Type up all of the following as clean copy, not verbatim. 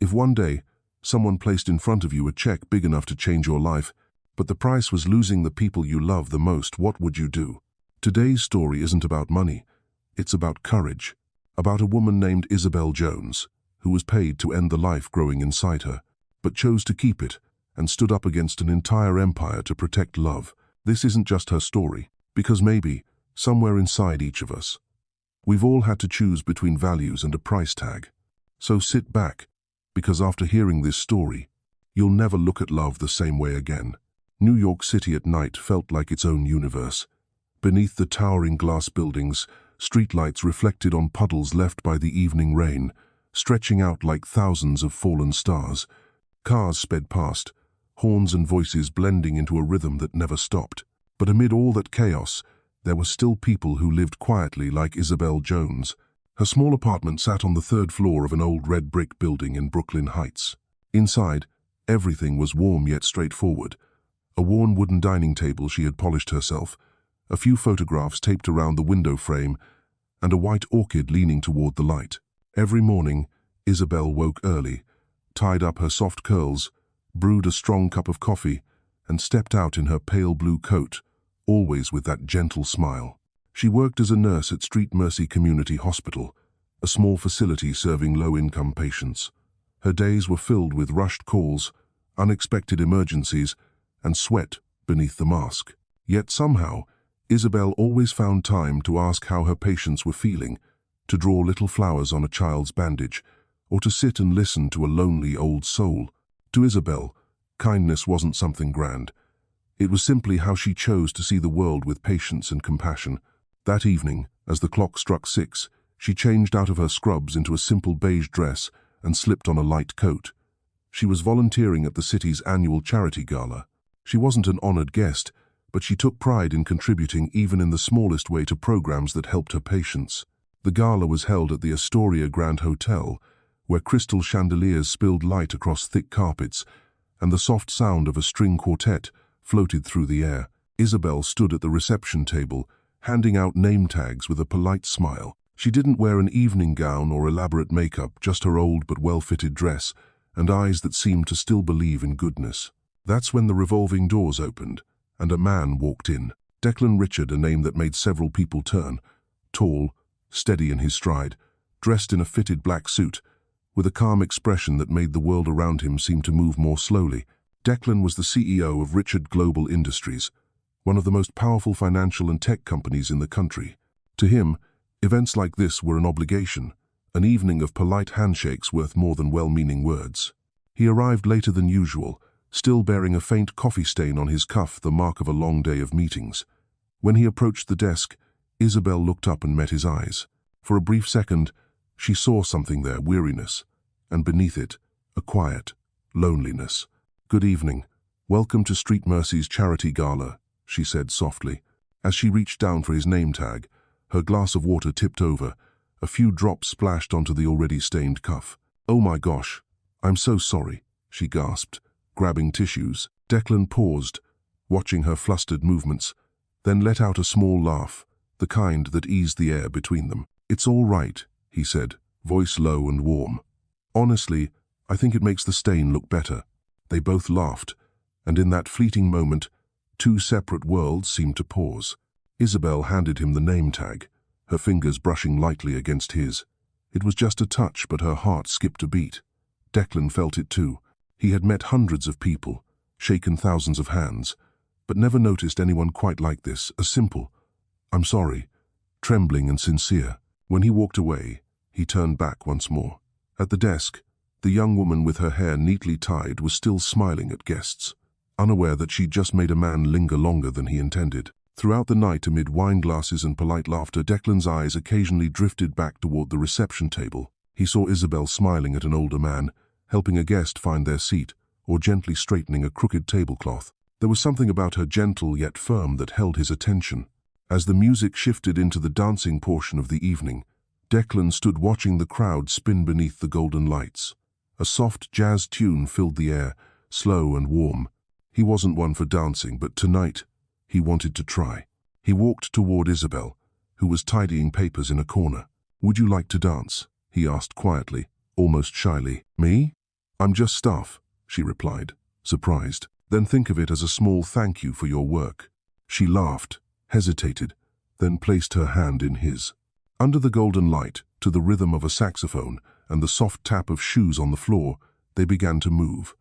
If one day, someone placed in front of you a check big enough to change your life, but the price was losing the people you love the most, what would you do? Today's story isn't about money. It's about courage. About a woman named Isabelle Jones, who was paid to end the life growing inside her, but chose to keep it and stood up against an entire empire to protect love. This isn't just her story, because maybe, somewhere inside each of us, we've all had to choose between values and a price tag. So sit back, because after hearing this story, you'll never look at love the same way again. New York City at night felt like its own universe. Beneath the towering glass buildings, streetlights reflected on puddles left by the evening rain, stretching out like thousands of fallen stars. Cars sped past, horns and voices blending into a rhythm that never stopped. But amid all that chaos, there were still people who lived quietly, like Isabelle Jones. Her small apartment sat on the third floor of an old red brick building in Brooklyn Heights. Inside, everything was warm yet straightforward. A worn wooden dining table she had polished herself, a few photographs taped around the window frame, and a white orchid leaning toward the light. Every morning, Isabelle woke early, tied up her soft curls, brewed a strong cup of coffee, and stepped out in her pale blue coat, always with that gentle smile. She worked as a nurse at Street Mercy Community Hospital, a small facility serving low-income patients. Her days were filled with rushed calls, unexpected emergencies, and sweat beneath the mask. Yet somehow, Isabelle always found time to ask how her patients were feeling, to draw little flowers on a child's bandage, or to sit and listen to a lonely old soul. To Isabelle, kindness wasn't something grand. It was simply how she chose to see the world with patience and compassion. That evening, as the clock struck 6, she changed out of her scrubs into a simple beige dress and slipped on a light coat. She was volunteering at the city's annual charity gala. She wasn't an honored guest, but she took pride in contributing even in the smallest way to programs that helped her patients. The gala was held at the Astoria Grand Hotel, where crystal chandeliers spilled light across thick carpets, and the soft sound of a string quartet floated through the air. Isabelle stood at the reception table, handing out name tags with a polite smile. She didn't wear an evening gown or elaborate makeup, just her old but well-fitted dress, and eyes that seemed to still believe in goodness. That's when the revolving doors opened, and a man walked in. Declan Richard, a name that made several people turn. Tall, steady in his stride, dressed in a fitted black suit, with a calm expression that made the world around him seem to move more slowly. Declan was the CEO of Richard Global Industries, one of the most powerful financial and tech companies in the country. To him, events like this were an obligation, an evening of polite handshakes worth more than well-meaning words. He arrived later than usual, still bearing a faint coffee stain on his cuff, the mark of a long day of meetings. When he approached the desk, Isabelle looked up and met his eyes. For a brief second, she saw something there, weariness, and beneath it, a quiet loneliness. "Good evening. Welcome to Street Mercy's charity gala," she said softly. As she reached down for his name tag, her glass of water tipped over. A few drops splashed onto the already stained cuff. "Oh my gosh, I'm so sorry," she gasped, grabbing tissues. Declan paused, watching her flustered movements, then let out a small laugh, the kind that eased the air between them. "It's all right," he said, voice low and warm. "Honestly, I think it makes the stain look better." They both laughed, and in that fleeting moment, two separate worlds seemed to pause. Isabelle handed him the name tag, her fingers brushing lightly against his. It was just a touch, but her heart skipped a beat. Declan felt it too. He had met hundreds of people, shaken thousands of hands, but never noticed anyone quite like this, a simple, "I'm sorry," trembling and sincere. When he walked away, he turned back once more. At the desk, the young woman with her hair neatly tied was still smiling at guests, unaware that she'd just made a man linger longer than he intended. Throughout the night, amid wine glasses and polite laughter, Declan's eyes occasionally drifted back toward the reception table. He saw Isabelle smiling at an older man, helping a guest find their seat, or gently straightening a crooked tablecloth. There was something about her, gentle yet firm, that held his attention. As the music shifted into the dancing portion of the evening, Declan stood watching the crowd spin beneath the golden lights. A soft jazz tune filled the air, slow and warm. He wasn't one for dancing, but tonight, he wanted to try. He walked toward Isabelle, who was tidying papers in a corner. "Would you like to dance?" he asked quietly, almost shyly. "Me?" "I'm just staff," she replied, surprised. "Then think of it as a small thank you for your work." She laughed, hesitated, then placed her hand in his. Under the golden light, to the rhythm of a saxophone and the soft tap of shoes on the floor, they began to move.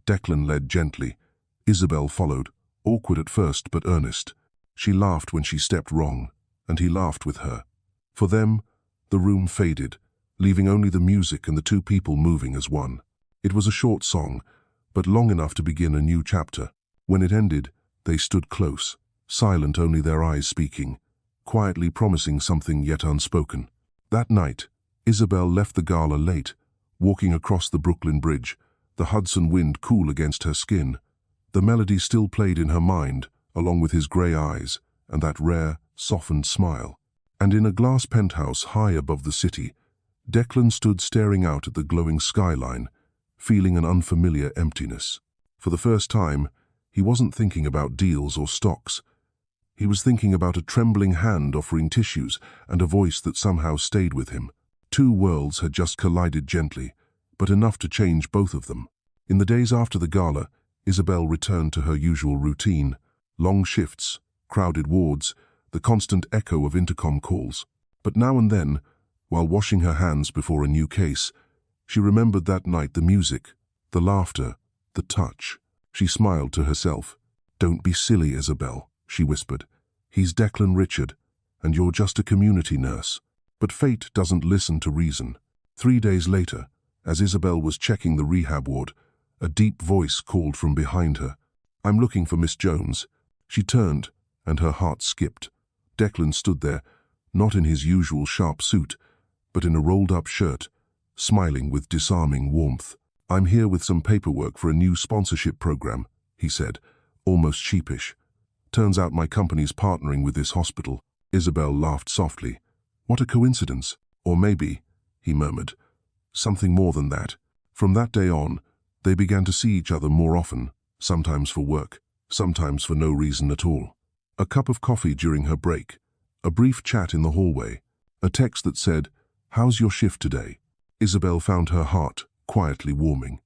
Declan led gently. Isabelle followed, awkward at first but earnest. She laughed when she stepped wrong, and he laughed with her. For them, the room faded, leaving only the music and the two people moving as one. It was a short song, but long enough to begin a new chapter. When it ended, they stood close, silent, only their eyes speaking, quietly promising something yet unspoken. That night, Isabelle left the gala late, walking across the Brooklyn Bridge, the Hudson wind cool against her skin. The melody still played in her mind, along with his grey eyes and that rare, softened smile. And in a glass penthouse high above the city, Declan stood staring out at the glowing skyline, feeling an unfamiliar emptiness. For the first time, he wasn't thinking about deals or stocks. He was thinking about a trembling hand offering tissues and a voice that somehow stayed with him. Two worlds had just collided gently, but enough to change both of them. In the days after the gala, Isabelle returned to her usual routine: long shifts, crowded wards, the constant echo of intercom calls. But now and then, while washing her hands before a new case, she remembered that night, the music, the laughter, the touch. She smiled to herself. "Don't be silly, Isabelle," she whispered. "He's Declan Richard, and you're just a community nurse." But fate doesn't listen to reason. 3 days later, as Isabelle was checking the rehab ward, a deep voice called from behind her. "I'm looking for Miss Jones." She turned, and her heart skipped. Declan stood there, not in his usual sharp suit, but in a rolled-up shirt, smiling with disarming warmth. "I'm here with some paperwork for a new sponsorship program," he said, almost sheepish. "Turns out my company's partnering with this hospital." Isabelle laughed softly. "What a coincidence. Or maybe," he murmured, "something more than that." From that day on, they began to see each other more often, sometimes for work, sometimes for no reason at all. A cup of coffee during her break, a brief chat in the hallway, a text that said, "How's your shift today?" Isabelle found her heart quietly warming.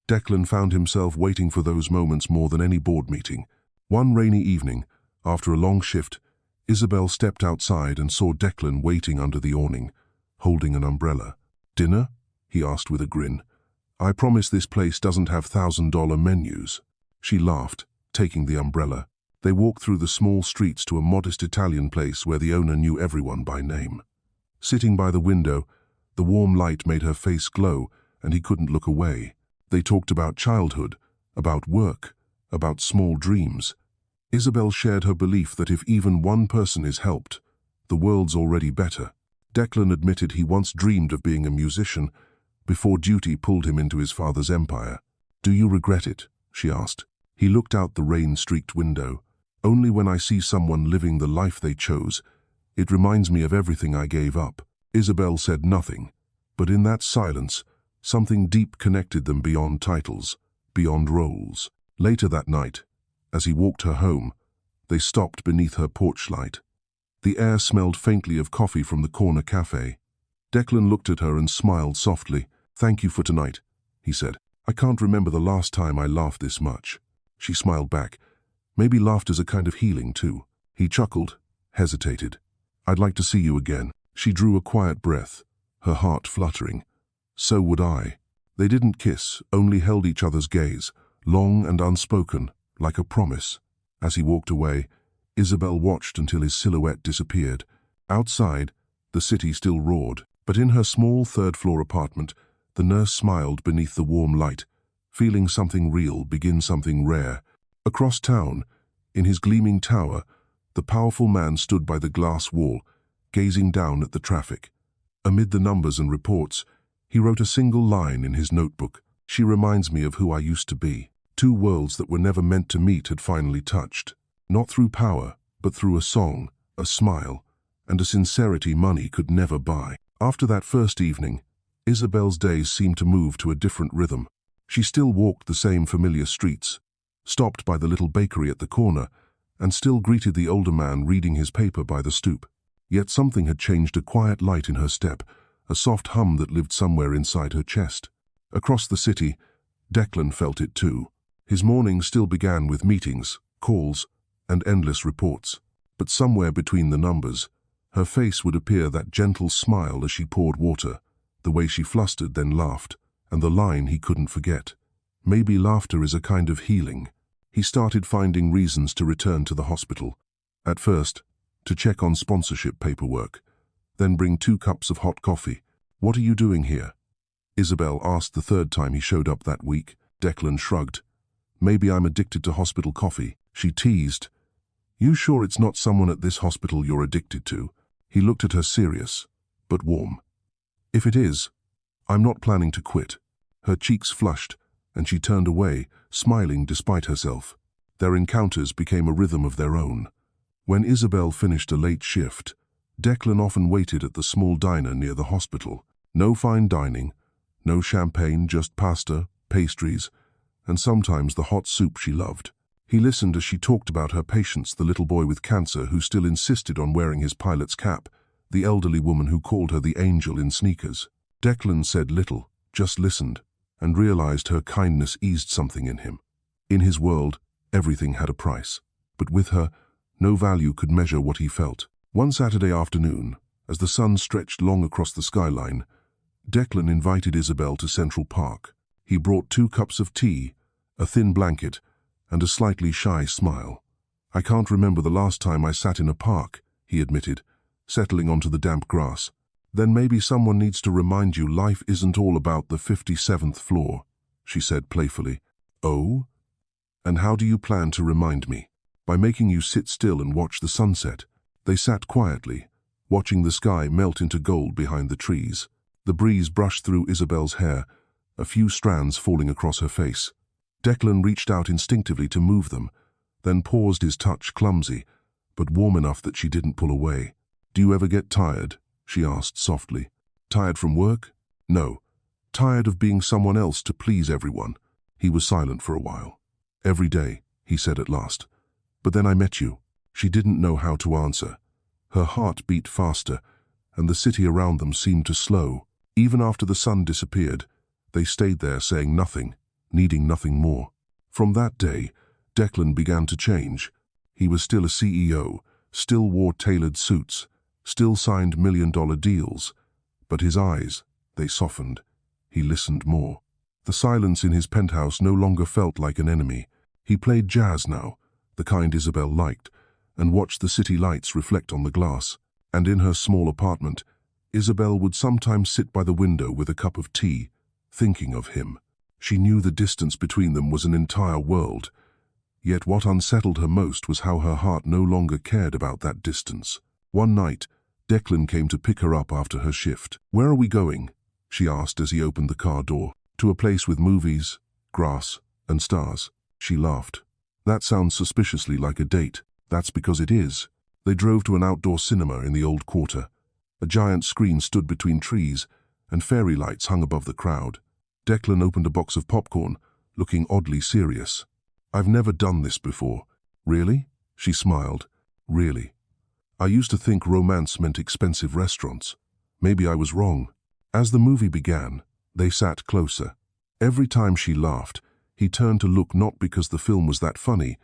Declan found himself waiting for those moments more than any board meeting. One rainy evening, after a long shift, Isabelle stepped outside and saw Declan waiting under the awning, holding an umbrella. "Dinner?" he asked with a grin. "I promise this place doesn't have $1,000 menus." She laughed, taking the umbrella. They walked through the small streets to a modest Italian place where the owner knew everyone by name. Sitting by the window, the warm light made her face glow, and he couldn't look away. They talked about childhood, about work, about small dreams. Isabelle shared her belief that if even one person is helped, the world's already better. Declan admitted he once dreamed of being a musician before duty pulled him into his father's empire. "Do you regret it?" she asked. He looked out the rain-streaked window. "Only when I see someone living the life they chose, it reminds me of everything I gave up." Isabelle said nothing, but in that silence, something deep connected them beyond titles, beyond roles. Later that night, as he walked her home, they stopped beneath her porch light. The air smelled faintly of coffee from the corner cafe. Declan looked at her and smiled softly. "Thank you for tonight," he said. "I can't remember the last time I laughed this much." She smiled back. "Maybe laughter's a kind of healing too." He chuckled, hesitated. "I'd like to see you again." She drew a quiet breath, her heart fluttering. So would I. They didn't kiss, only held each other's gaze, long and unspoken, like a promise. As he walked away, Isabelle watched until his silhouette disappeared. Outside, the city still roared, but in her small third-floor apartment, the nurse smiled beneath the warm light, feeling something real begin something rare. Across town, in his gleaming tower, the powerful man stood by the glass wall, gazing down at the traffic. Amid the numbers and reports, he wrote a single line in his notebook. "She reminds me of who I used to be." Two worlds that were never meant to meet had finally touched. Not through power, but through a song, a smile, and a sincerity money could never buy. After that first evening, Isabelle's days seemed to move to a different rhythm. She still walked the same familiar streets, stopped by the little bakery at the corner, and still greeted the older man reading his paper by the stoop. Yet something had changed, a quiet light in her step, a soft hum that lived somewhere inside her chest. Across the city, Declan felt it too. His morning still began with meetings, calls, and endless reports. But somewhere between the numbers, her face would appear that gentle smile as she poured water, the way she flustered then laughed, and the line he couldn't forget. Maybe laughter is a kind of healing. He started finding reasons to return to the hospital. At first, to check on sponsorship paperwork, then bring 2 cups of hot coffee. "What are you doing here?" Isabelle asked the third time he showed up that week. Declan shrugged. "Maybe I'm addicted to hospital coffee," she teased. "You sure it's not someone at this hospital you're addicted to?" He looked at her serious, but warm. "If it is, I'm not planning to quit." Her cheeks flushed, and she turned away, smiling despite herself. Their encounters became a rhythm of their own. When Isabelle finished a late shift, Declan often waited at the small diner near the hospital. No fine dining, no champagne, just pasta, pastries, and sometimes the hot soup she loved. He listened as she talked about her patients, the little boy with cancer who still insisted on wearing his pilot's cap, the elderly woman who called her the angel in sneakers. Declan said little, just listened, and realized her kindness eased something in him. In his world, everything had a price, but with her, no value could measure what he felt. One Saturday afternoon, as the sun stretched long across the skyline, Declan invited Isabelle to Central Park. He brought 2 cups of tea, a thin blanket, and a slightly shy smile. "I can't remember the last time I sat in a park," he admitted, settling onto the damp grass. "Then maybe someone needs to remind you life isn't all about the 57th floor," she said playfully. "Oh? And how do you plan to remind me?" "By making you sit still and watch the sunset." They sat quietly, watching the sky melt into gold behind the trees. The breeze brushed through Isabelle's hair, a few strands falling across her face. Declan reached out instinctively to move them, then paused, his touch clumsy, but warm enough that she didn't pull away. "Do you ever get tired?" she asked softly. "Tired from work?" "No. Tired of being someone else to please everyone." He was silent for a while. "Every day," he said at last. "But then I met you." She didn't know how to answer. Her heart beat faster, and the city around them seemed to slow. Even after the sun disappeared, they stayed there saying nothing, needing nothing more. From that day, Declan began to change. He was still a CEO, still wore tailored suits, still signed million-dollar deals, but his eyes, they softened. He listened more. The silence in his penthouse no longer felt like an enemy. He played jazz now, the kind Isabelle liked, and watched the city lights reflect on the glass. And in her small apartment, Isabelle would sometimes sit by the window with a cup of tea, thinking of him. She knew the distance between them was an entire world, yet what unsettled her most was how her heart no longer cared about that distance. One night, Declan came to pick her up after her shift. "Where are we going?" she asked as he opened the car door. "To a place with movies, grass, and stars." She laughed. "That sounds suspiciously like a date." "That's because it is." They drove to an outdoor cinema in the old quarter. A giant screen stood between trees, and fairy lights hung above the crowd. Declan opened a box of popcorn, looking oddly serious. "I've never done this before." "Really?" She smiled. "Really. I used to think romance meant expensive restaurants. Maybe I was wrong." As the movie began, they sat closer. Every time she laughed, he turned to look, not because the film was that funny,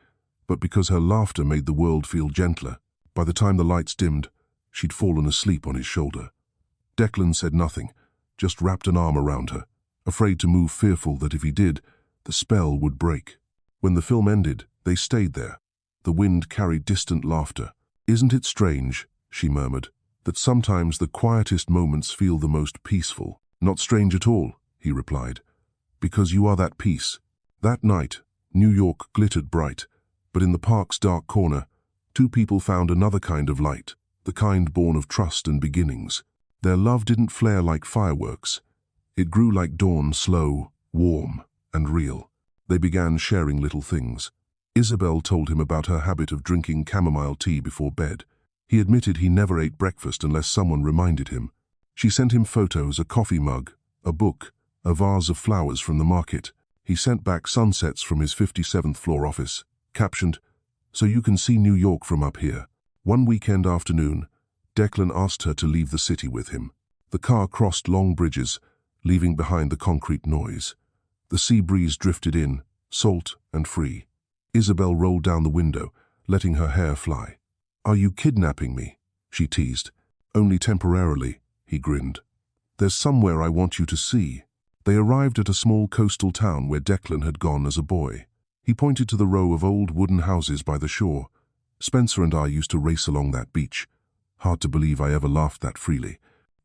but because her laughter made the world feel gentler. By the time the lights dimmed, she'd fallen asleep on his shoulder. Declan said nothing, just wrapped an arm around her, afraid to move, fearful that if he did, the spell would break. When the film ended, they stayed there. The wind carried distant laughter. "Isn't it strange," she murmured, "that sometimes the quietest moments feel the most peaceful?" "Not strange at all," he replied, "because you are that peace." That night, New York glittered bright, but in the park's dark corner, 2 people found another kind of light, the kind born of trust and beginnings. Their love didn't flare like fireworks. It grew like dawn, slow, warm, and real. They began sharing little things. Isabelle told him about her habit of drinking chamomile tea before bed. He admitted he never ate breakfast unless someone reminded him. She sent him photos, a coffee mug, a book, a vase of flowers from the market. He sent back sunsets from his 57th floor office, captioned, "So you can see New York from up here." One weekend afternoon, Declan asked her to leave the city with him. The car crossed long bridges, leaving behind the concrete noise. The sea breeze drifted in, salt and free. Isabelle rolled down the window, letting her hair fly. "Are you kidnapping me?" she teased. "Only temporarily," he grinned. "There's somewhere I want you to see." They arrived at a small coastal town where Declan had gone as a boy. He pointed to the row of old wooden houses by the shore. "Spencer and I used to race along that beach. Hard to believe I ever laughed that freely."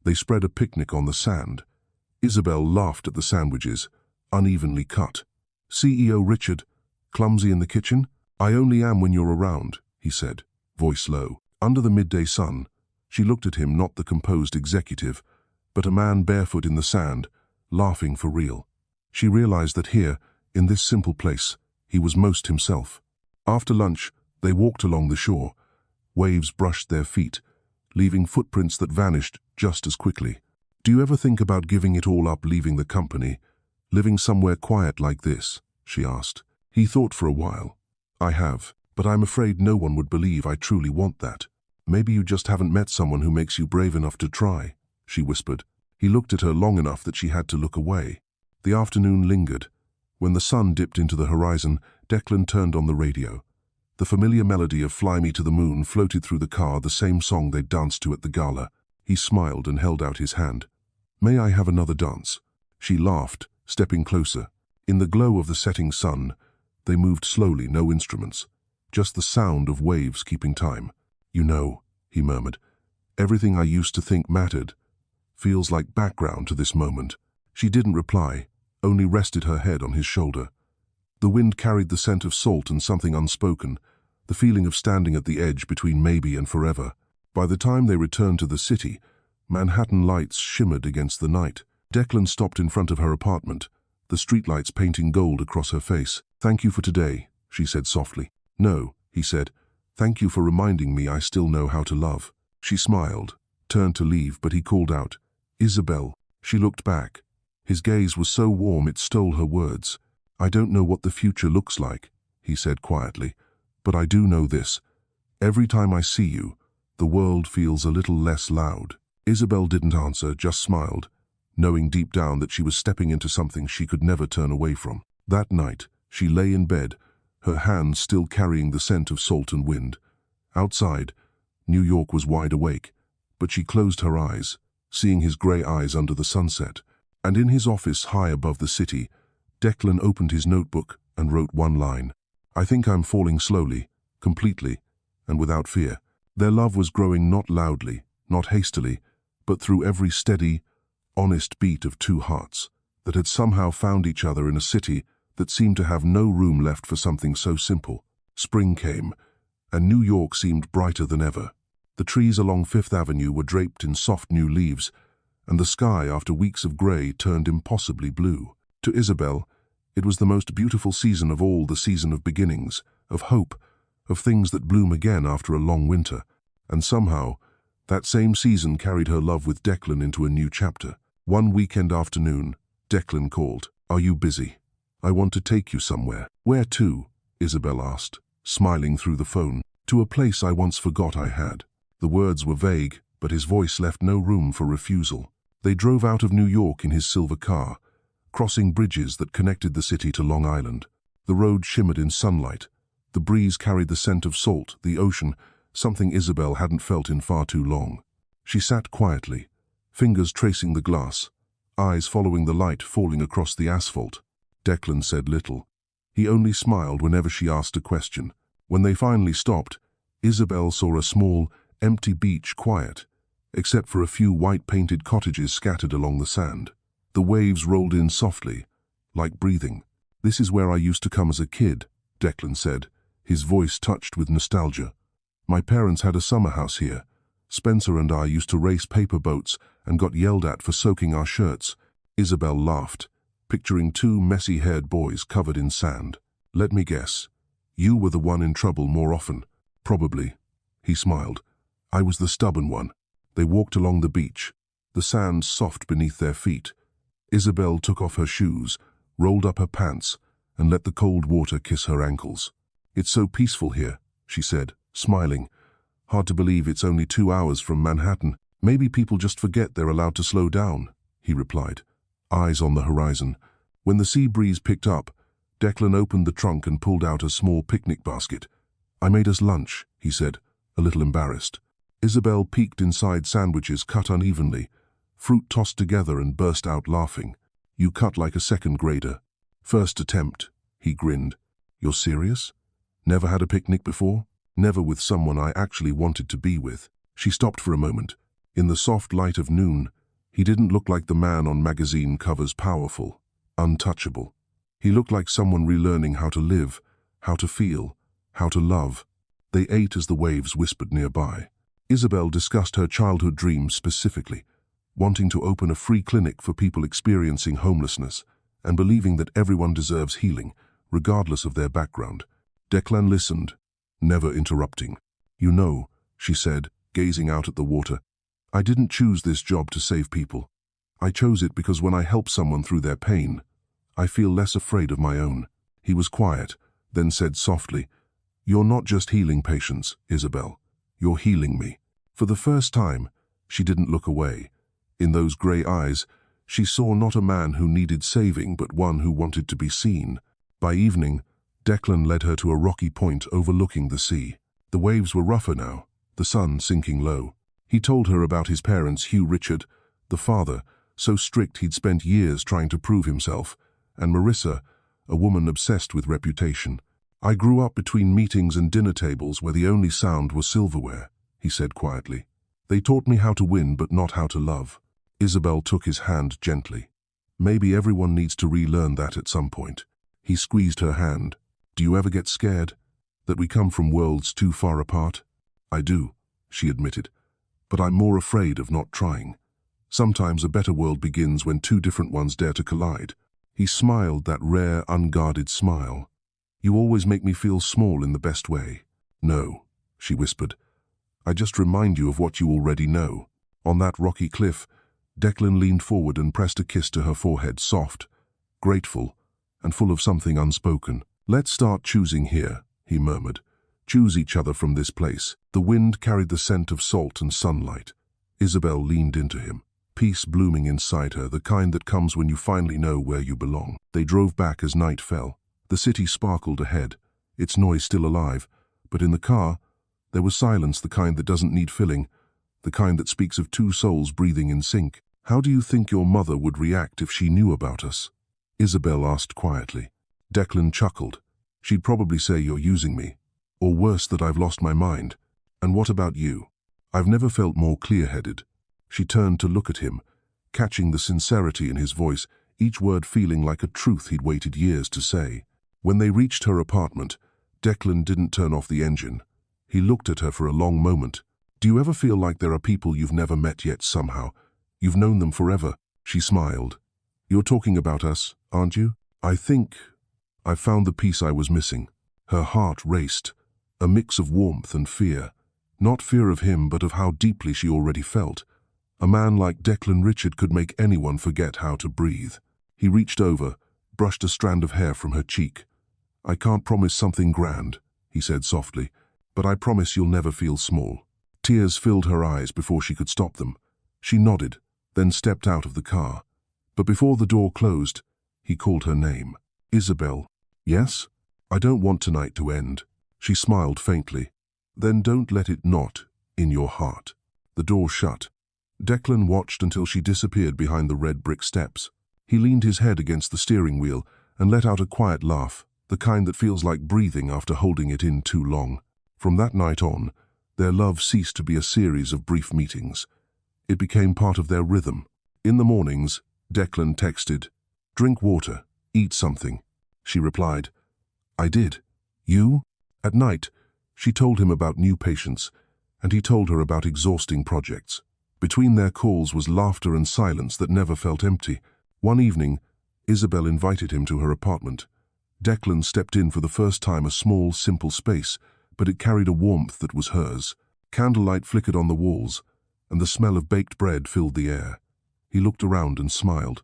They spread a picnic on the sand. Isabelle laughed at the sandwiches, unevenly cut. "CEO Richard, clumsy in the kitchen? I only am when you're around," he said, voice low. Under the midday sun, she looked at him, not the composed executive, but a man barefoot in the sand, laughing for real. She realized that here, in this simple place, he was most himself. After lunch, they walked along the shore. Waves brushed their feet, leaving footprints that vanished just as quickly. "Do you ever think about giving it all up, leaving the company, living somewhere quiet like this?" she asked. He thought for a while. "I have, but I'm afraid no one would believe I truly want that." "Maybe you just haven't met someone who makes you brave enough to try," she whispered. He looked at her long enough that she had to look away. The afternoon lingered. When the sun dipped into the horizon, Declan turned on the radio. The familiar melody of "Fly Me to the Moon" floated through the car, the same song they'd danced to at the gala. He smiled and held out his hand. "May I have another dance?" She laughed, stepping closer. In the glow of the setting sun, they moved slowly, no instruments, just the sound of waves keeping time. "You know," he murmured, "everything I used to think mattered feels like background to this moment." She didn't reply, only rested her head on his shoulder. The wind carried the scent of salt and something unspoken, the feeling of standing at the edge between maybe and forever. By the time they returned to the city, Manhattan lights shimmered against the night. Declan stopped in front of her apartment, the streetlights painting gold across her face. "Thank you for today," she said softly. "No," he said. "Thank you for reminding me I still know how to love." She smiled, turned to leave, but he called out, "Isabelle." She looked back. His gaze was so warm it stole her words. "I don't know what the future looks like," he said quietly, "but I do know this. Every time I see you, the world feels a little less loud." Isabelle didn't answer, just smiled, knowing deep down that she was stepping into something she could never turn away from. That night, she lay in bed, her hands still carrying the scent of salt and wind. Outside, New York was wide awake, but she closed her eyes, seeing his gray eyes under the sunset. And in his office high above the city, Declan opened his notebook and wrote one line. "I think I'm falling slowly, completely, and without fear." Their love was growing not loudly, not hastily, but through every steady, honest beat of two hearts that had somehow found each other in a city that seemed to have no room left for something so simple. Spring came, and New York seemed brighter than ever. The trees along Fifth Avenue were draped in soft new leaves, and the sky, after weeks of gray, turned impossibly blue. To Isabelle, it was the most beautiful season of all, the season of beginnings, of hope, of things that bloom again after a long winter. And somehow, that same season carried her love with Declan into a new chapter. One weekend afternoon, Declan called. "Are you busy? I want to take you somewhere." "Where to?" Isabelle asked, smiling through the phone. "To a place I once forgot I had." The words were vague, but his voice left no room for refusal. They drove out of New York in his silver car, crossing bridges that connected the city to Long Island. The road shimmered in sunlight. The breeze carried the scent of salt, the ocean, something Isabelle hadn't felt in far too long. She sat quietly, fingers tracing the glass, eyes following the light falling across the asphalt. Declan said little. He only smiled whenever she asked a question. When they finally stopped, Isabelle saw a small, empty beach, quiet, except for a few white-painted cottages scattered along the sand. The waves rolled in softly, like breathing. "This is where I used to come as a kid," Declan said, his voice touched with nostalgia. "My parents had a summer house here. Spencer and I used to race paper boats and got yelled at for soaking our shirts." Isabelle laughed, picturing two messy-haired boys covered in sand. "Let me guess. You were the one in trouble more often." "Probably." He smiled. "I was the stubborn one." They walked along the beach, the sand soft beneath their feet. Isabelle took off her shoes, rolled up her pants, and let the cold water kiss her ankles. "It's so peaceful here," she said, smiling. "Hard to believe it's only 2 hours from Manhattan." "Maybe people just forget they're allowed to slow down," he replied, eyes on the horizon. When the sea breeze picked up, Declan opened the trunk and pulled out a small picnic basket. "I made us lunch," he said, a little embarrassed. Isabelle peeked inside sandwiches cut unevenly, fruit tossed together, and burst out laughing. "You cut like a second grader." "First attempt," he grinned. "You're serious? Never had a picnic before?" "Never with someone I actually wanted to be with." She stopped for a moment. In the soft light of noon, he didn't look like the man on magazine covers, powerful, untouchable. He looked like someone relearning how to live, how to feel, how to love. They ate as the waves whispered nearby. Isabelle discussed her childhood dreams specifically, wanting to open a free clinic for people experiencing homelessness and believing that everyone deserves healing, regardless of their background. Declan listened, never interrupting. "You know," she said, gazing out at the water, "I didn't choose this job to save people. I chose it because when I help someone through their pain, I feel less afraid of my own." He was quiet, then said softly, "You're not just healing patients, Isabelle. You're healing me." For the first time, she didn't look away. In those grey eyes, she saw not a man who needed saving, but one who wanted to be seen. By evening, Declan led her to a rocky point overlooking the sea. The waves were rougher now, the sun sinking low. He told her about his parents, Hugh Richard, the father, so strict he'd spent years trying to prove himself, and Marissa, a woman obsessed with reputation. "I grew up between meetings and dinner tables where the only sound was silverware," he said quietly. "They taught me how to win but not how to love." Isabelle took his hand gently. "Maybe everyone needs to relearn that at some point." He squeezed her hand. "Do you ever get scared? That we come from worlds too far apart?" "I do," she admitted. "But I'm more afraid of not trying. Sometimes a better world begins when two different ones dare to collide." He smiled, that rare, unguarded smile. "You always make me feel small in the best way." "No," she whispered. "I just remind you of what you already know." On that rocky cliff, Declan leaned forward and pressed a kiss to her forehead, soft, grateful, and full of something unspoken. "Let's start choosing here," he murmured. "Choose each other from this place." The wind carried the scent of salt and sunlight. Isabelle leaned into him, peace blooming inside her, the kind that comes when you finally know where you belong. They drove back as night fell. The city sparkled ahead, its noise still alive, but in the car, there was silence, the kind that doesn't need filling, the kind that speaks of two souls breathing in sync. "How do you think your mother would react if she knew about us?" Isabelle asked quietly. Declan chuckled. "She'd probably say you're using me, or worse, that I've lost my mind. And what about you?" "I've never felt more clear-headed." She turned to look at him, catching the sincerity in his voice, each word feeling like a truth he'd waited years to say. When they reached her apartment, Declan didn't turn off the engine. He looked at her for a long moment. "Do you ever feel like there are people you've never met yet somehow? You've known them forever?" She smiled. "You're talking about us, aren't you?" "I think I've found the piece I was missing." Her heart raced, a mix of warmth and fear. Not fear of him, but of how deeply she already felt. A man like Declan Richard could make anyone forget how to breathe. He reached over, brushed a strand of hair from her cheek. "I can't promise something grand," he said softly, "but I promise you'll never feel small." Tears filled her eyes before she could stop them. She nodded, then stepped out of the car. But before the door closed, he called her name. "Isabelle." "Yes?" "I don't want tonight to end." She smiled faintly. "Then don't let it not in your heart." The door shut. Declan watched until she disappeared behind the red brick steps. He leaned his head against the steering wheel and let out a quiet laugh, the kind that feels like breathing after holding it in too long. From that night on, their love ceased to be a series of brief meetings. It became part of their rhythm. In the mornings, Declan texted, "Drink water, eat something." She replied, "I did. You?" At night, she told him about new patients, and he told her about exhausting projects. Between their calls was laughter and silence that never felt empty. One evening, Isabelle invited him to her apartment. Declan stepped in for the first time, a small, simple space, but it carried a warmth that was hers. Candlelight flickered on the walls, and the smell of baked bread filled the air. He looked around and smiled.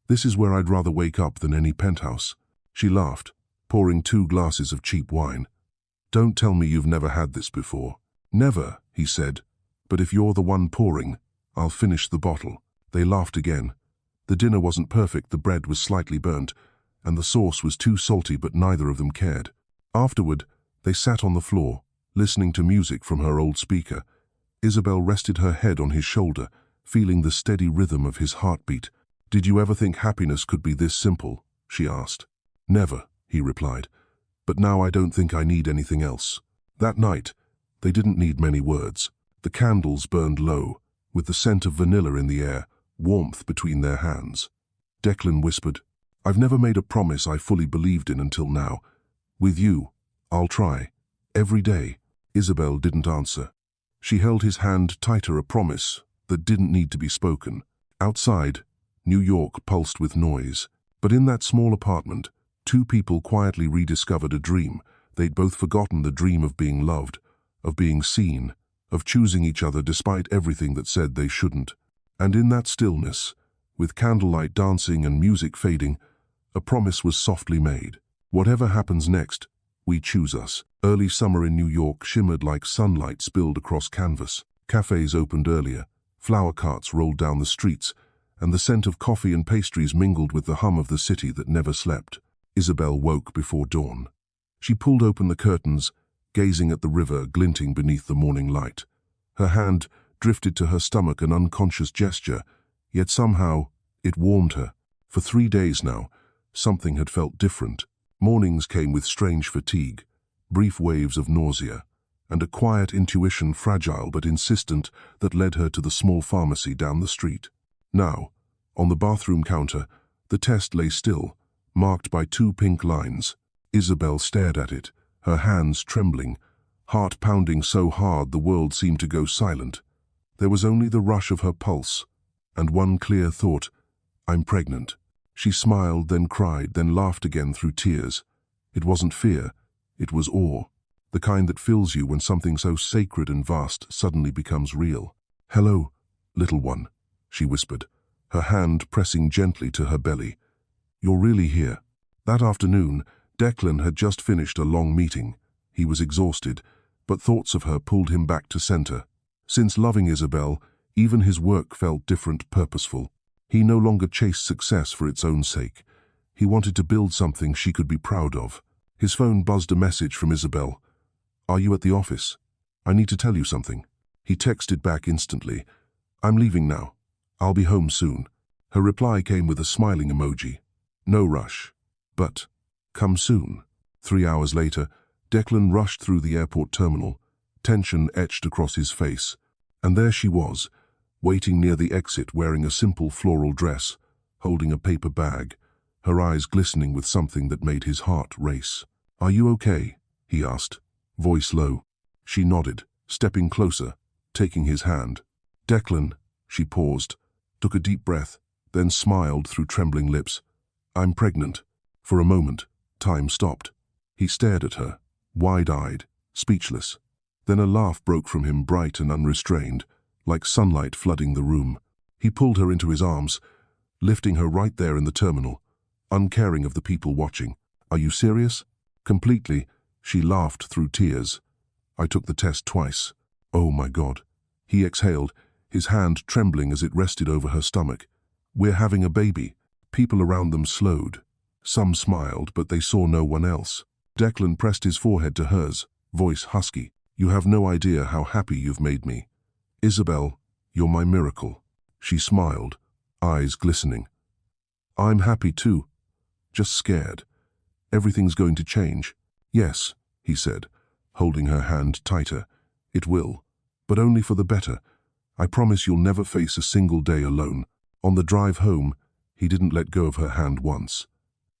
"This is where I'd rather wake up than any penthouse." She laughed, pouring 2 glasses of cheap wine. "Don't tell me you've never had this before." "Never," he said. "But if you're the one pouring, I'll finish the bottle." They laughed again, The dinner wasn't perfect, the bread was slightly burnt, and the sauce was too salty, but neither of them cared. Afterward, they sat on the floor, listening to music from her old speaker. Isabelle rested her head on his shoulder, feeling the steady rhythm of his heartbeat. "Did you ever think happiness could be this simple?" she asked. "Never," he replied. "But now I don't think I need anything else." That night, they didn't need many words. The candles burned low, with the scent of vanilla in the air, warmth between their hands. Declan whispered, "I've never made a promise I fully believed in until now. With you, I'll try. Every day." Isabelle didn't answer. She held his hand tighter, a promise that didn't need to be spoken. Outside, New York pulsed with noise. But in that small apartment, two people quietly rediscovered a dream. They'd both forgotten the dream of being loved, of being seen, of choosing each other despite everything that said they shouldn't. And in that stillness, with candlelight dancing and music fading, a promise was softly made. Whatever happens next, we choose us. Early summer in New York shimmered like sunlight spilled across canvas. Cafes opened earlier, flower carts rolled down the streets, and the scent of coffee and pastries mingled with the hum of the city that never slept. Isabelle woke before dawn. She pulled open the curtains, gazing at the river glinting beneath the morning light. Her hand drifted to her stomach, an unconscious gesture, yet somehow it warmed her. For 3 days now, something had felt different. Mornings came with strange fatigue, brief waves of nausea, and a quiet intuition, fragile but insistent, that led her to the small pharmacy down the street. Now, on the bathroom counter, the test lay still, marked by 2 pink lines. Isabelle stared at it, her hands trembling, heart pounding so hard the world seemed to go silent. There was only the rush of her pulse, and one clear thought: "I'm pregnant." She smiled, then cried, then laughed again through tears. It wasn't fear, it was awe, the kind that fills you when something so sacred and vast suddenly becomes real. "Hello, little one," she whispered, her hand pressing gently to her belly. "You're really here." That afternoon, Declan had just finished a long meeting. He was exhausted, but thoughts of her pulled him back to center. Since loving Isabelle, even his work felt different, purposeful. He no longer chased success for its own sake. He wanted to build something she could be proud of. His phone buzzed, a message from Isabelle. "Are you at the office? I need to tell you something." He texted back instantly, "I'm leaving now. I'll be home soon." Her reply came with a smiling emoji. "No rush, but come soon." 3 hours later, Declan rushed through the airport terminal, tension etched across his face. And there she was, waiting near the exit, wearing a simple floral dress, holding a paper bag, her eyes glistening with something that made his heart race. "Are you okay?" he asked, voice low. She nodded, stepping closer, taking his hand. "Declan," she paused, took a deep breath, then smiled through trembling lips. "I'm pregnant." For a moment, time stopped. He stared at her, wide-eyed, speechless. Then a laugh broke from him, bright and unrestrained, like sunlight flooding the room. He pulled her into his arms, lifting her right there in the terminal, uncaring of the people watching. "Are you serious?" "Completely," she laughed through tears. "I took the test twice." "Oh my God." He exhaled, his hand trembling as it rested over her stomach. "We're having a baby." People around them slowed. Some smiled, but they saw no one else. Declan pressed his forehead to hers, voice husky. "You have no idea how happy you've made me. Isabelle, you're my miracle." She smiled, eyes glistening. "I'm happy too, just scared. Everything's going to change." "Yes," he said, holding her hand tighter. "It will, but only for the better. I promise you'll never face a single day alone." On the drive home, he didn't let go of her hand once.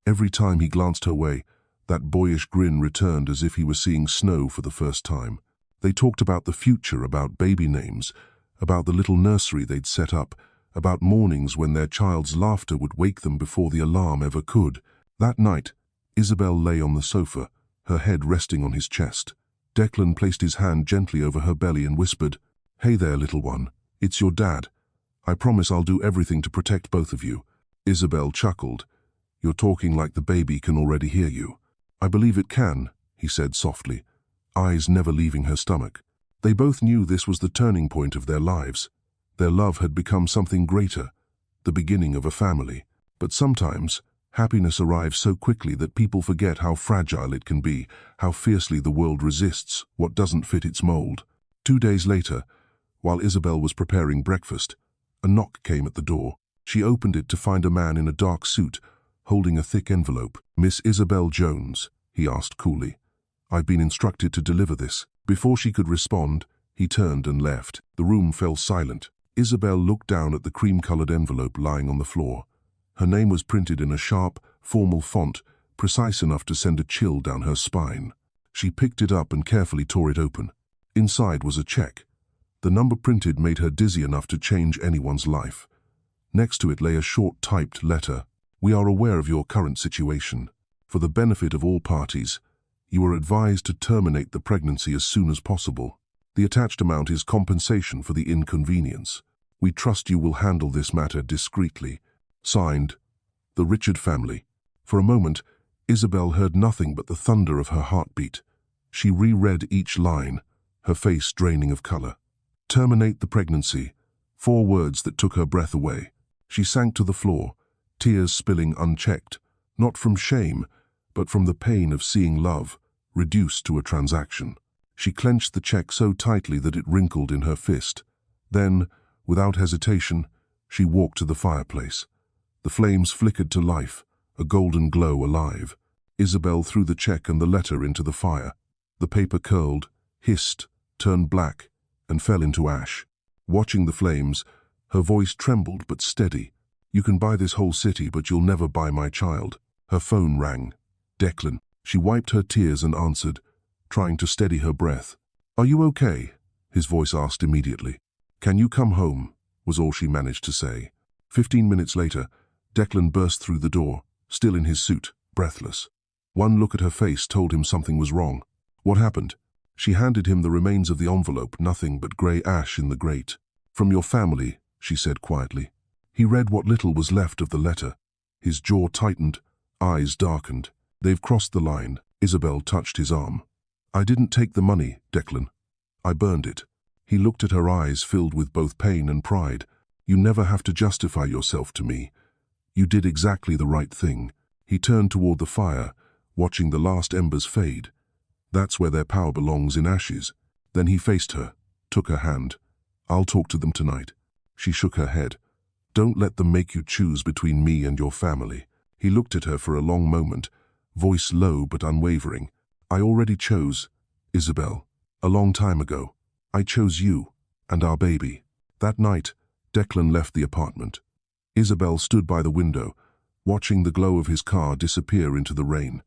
Every time he glanced her way, that boyish grin returned, as if he were seeing snow for the first time. They talked about the future, about baby names, about the little nursery they'd set up, about mornings when their child's laughter would wake them before the alarm ever could. That night, Isabelle lay on the sofa, her head resting on his chest. Declan placed his hand gently over her belly and whispered, "Hey there, little one. It's your dad. I promise I'll do everything to protect both of you." Isabelle chuckled. "You're talking like the baby can already hear you." "I believe it can," he said softly, eyes never leaving her stomach. They both knew this was the turning point of their lives. Their love had become something greater, the beginning of a family. But sometimes, happiness arrives so quickly that people forget how fragile it can be, how fiercely the world resists what doesn't fit its mold. 2 days later, while Isabelle was preparing breakfast, a knock came at the door. She opened it to find a man in a dark suit, holding a thick envelope. "Miss Isabelle Jones?" he asked coolly. "I've been instructed to deliver this." Before she could respond, he turned and left. The room fell silent. Isabelle looked down at the cream-colored envelope lying on the floor. Her name was printed in a sharp, formal font, precise enough to send a chill down her spine. She picked it up and carefully tore it open. Inside was a check. The number printed made her dizzy enough to change anyone's life. Next to it lay a short typed letter. "We are aware of your current situation. For the benefit of all parties, you are advised to terminate the pregnancy as soon as possible. The attached amount is compensation for the inconvenience. We trust you will handle this matter discreetly. Signed, the Richard family." For a moment, Isabelle heard nothing but the thunder of her heartbeat. She reread each line, her face draining of color. Terminate the pregnancy. 4 words that took her breath away. She sank to the floor, tears spilling unchecked, not from shame, but from the pain of seeing love reduced to a transaction. She clenched the check so tightly that it wrinkled in her fist. Then, without hesitation, she walked to the fireplace. The flames flickered to life, a golden glow alive. Isabelle threw the check and the letter into the fire. The paper curled, hissed, turned black, and fell into ash. Watching the flames, her voice trembled but steady. "You can buy this whole city, but you'll never buy my child." Her phone rang. Declan. She wiped her tears and answered, trying to steady her breath. "Are you okay?" his voice asked immediately. "Can you come home?" was all she managed to say. 15 minutes later, Declan burst through the door, still in his suit, breathless. One look at her face told him something was wrong. "What happened?" She handed him the remains of the envelope, nothing but grey ash in the grate. "From your family," she said quietly. He read what little was left of the letter. His jaw tightened, eyes darkened. "They've crossed the line." Isabelle touched his arm. "I didn't take the money, Declan. I burned it." He looked at her eyes filled with both pain and pride. "You never have to justify yourself to me. You did exactly the right thing." He turned toward the fire, watching the last embers fade. That's where their power belongs, in ashes. Then he faced her, took her hand. "I'll talk to them tonight." She shook her head. "Don't let them make you choose between me and your family." He looked at her for a long moment, voice low but unwavering. "I already chose, Isabelle, a long time ago. I chose you and our baby." That night, Declan left the apartment. Isabelle stood by the window, watching the glow of his car disappear into the rain.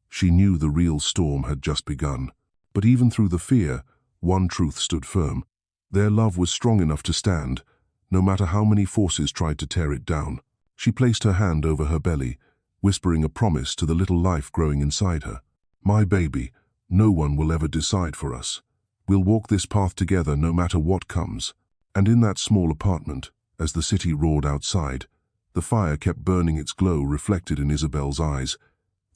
She knew the real storm had just begun. But even through the fear, one truth stood firm. Their love was strong enough to stand, no matter how many forces tried to tear it down. She placed her hand over her belly, whispering a promise to the little life growing inside her. "My baby, no one will ever decide for us. We'll walk this path together no matter what comes." And in that small apartment, as the city roared outside, the fire kept burning, its glow reflected in Isabelle's eyes.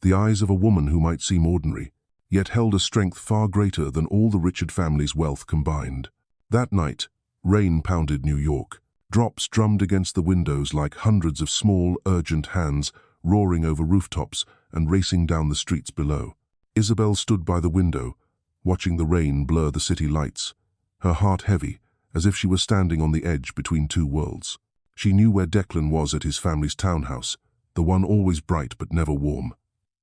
The eyes of a woman who might seem ordinary, yet held a strength far greater than all the Richard family's wealth combined. That night, rain pounded New York. Drops drummed against the windows like hundreds of small, urgent hands roaring over rooftops and racing down the streets below. Isabelle stood by the window, watching the rain blur the city lights, her heart heavy, as if she were standing on the edge between two worlds. She knew where Declan was, at his family's townhouse, the one always bright but never warm.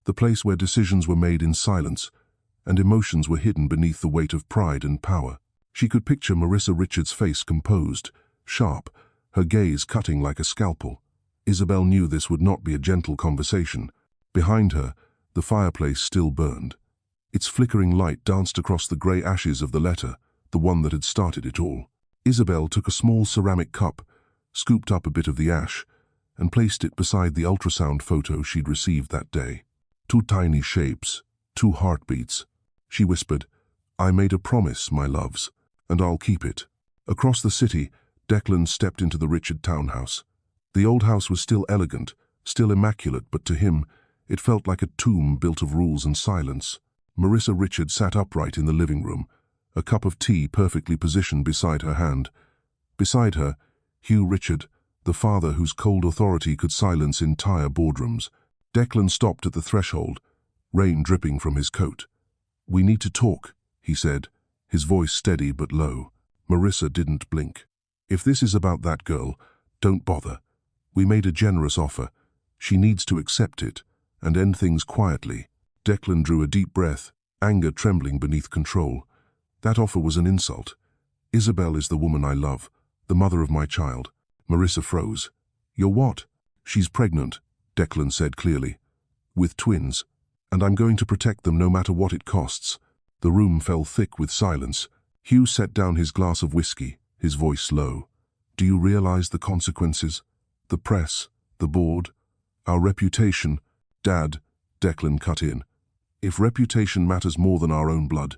The place where decisions were made in silence and emotions were hidden beneath the weight of pride and power. She could picture Marissa Richards' face, composed, sharp, her gaze cutting like a scalpel. Isabelle knew this would not be a gentle conversation. Behind her, the fireplace still burned. Its flickering light danced across the grey ashes of the letter, the one that had started it all. Isabelle took a small ceramic cup, scooped up a bit of the ash, and placed it beside the ultrasound photo she'd received that day. 2 tiny shapes, 2 heartbeats. She whispered, "I made a promise, my loves, and I'll keep it." Across the city, Declan stepped into the Richard townhouse. The old house was still elegant, still immaculate, but to him, it felt like a tomb built of rules and silence. Marissa Richard sat upright in the living room, a cup of tea perfectly positioned beside her hand. Beside her, Hugh Richard, the father whose cold authority could silence entire boardrooms. Declan stopped at the threshold, rain dripping from his coat. "We need to talk," he said, his voice steady but low. Marissa didn't blink. "If this is about that girl, don't bother. We made a generous offer. She needs to accept it and end things quietly." Declan drew a deep breath, anger trembling beneath control. That offer was an insult. "Isabelle is the woman I love, the mother of my child." Marissa froze. "You're what?" "She's pregnant," Declan said clearly. "With twins. And I'm going to protect them no matter what it costs." The room fell thick with silence. Hugh set down his glass of whiskey, his voice low. "Do you realize the consequences? The press, the board, our reputation." "Dad," Declan cut in. "If reputation matters more than our own blood,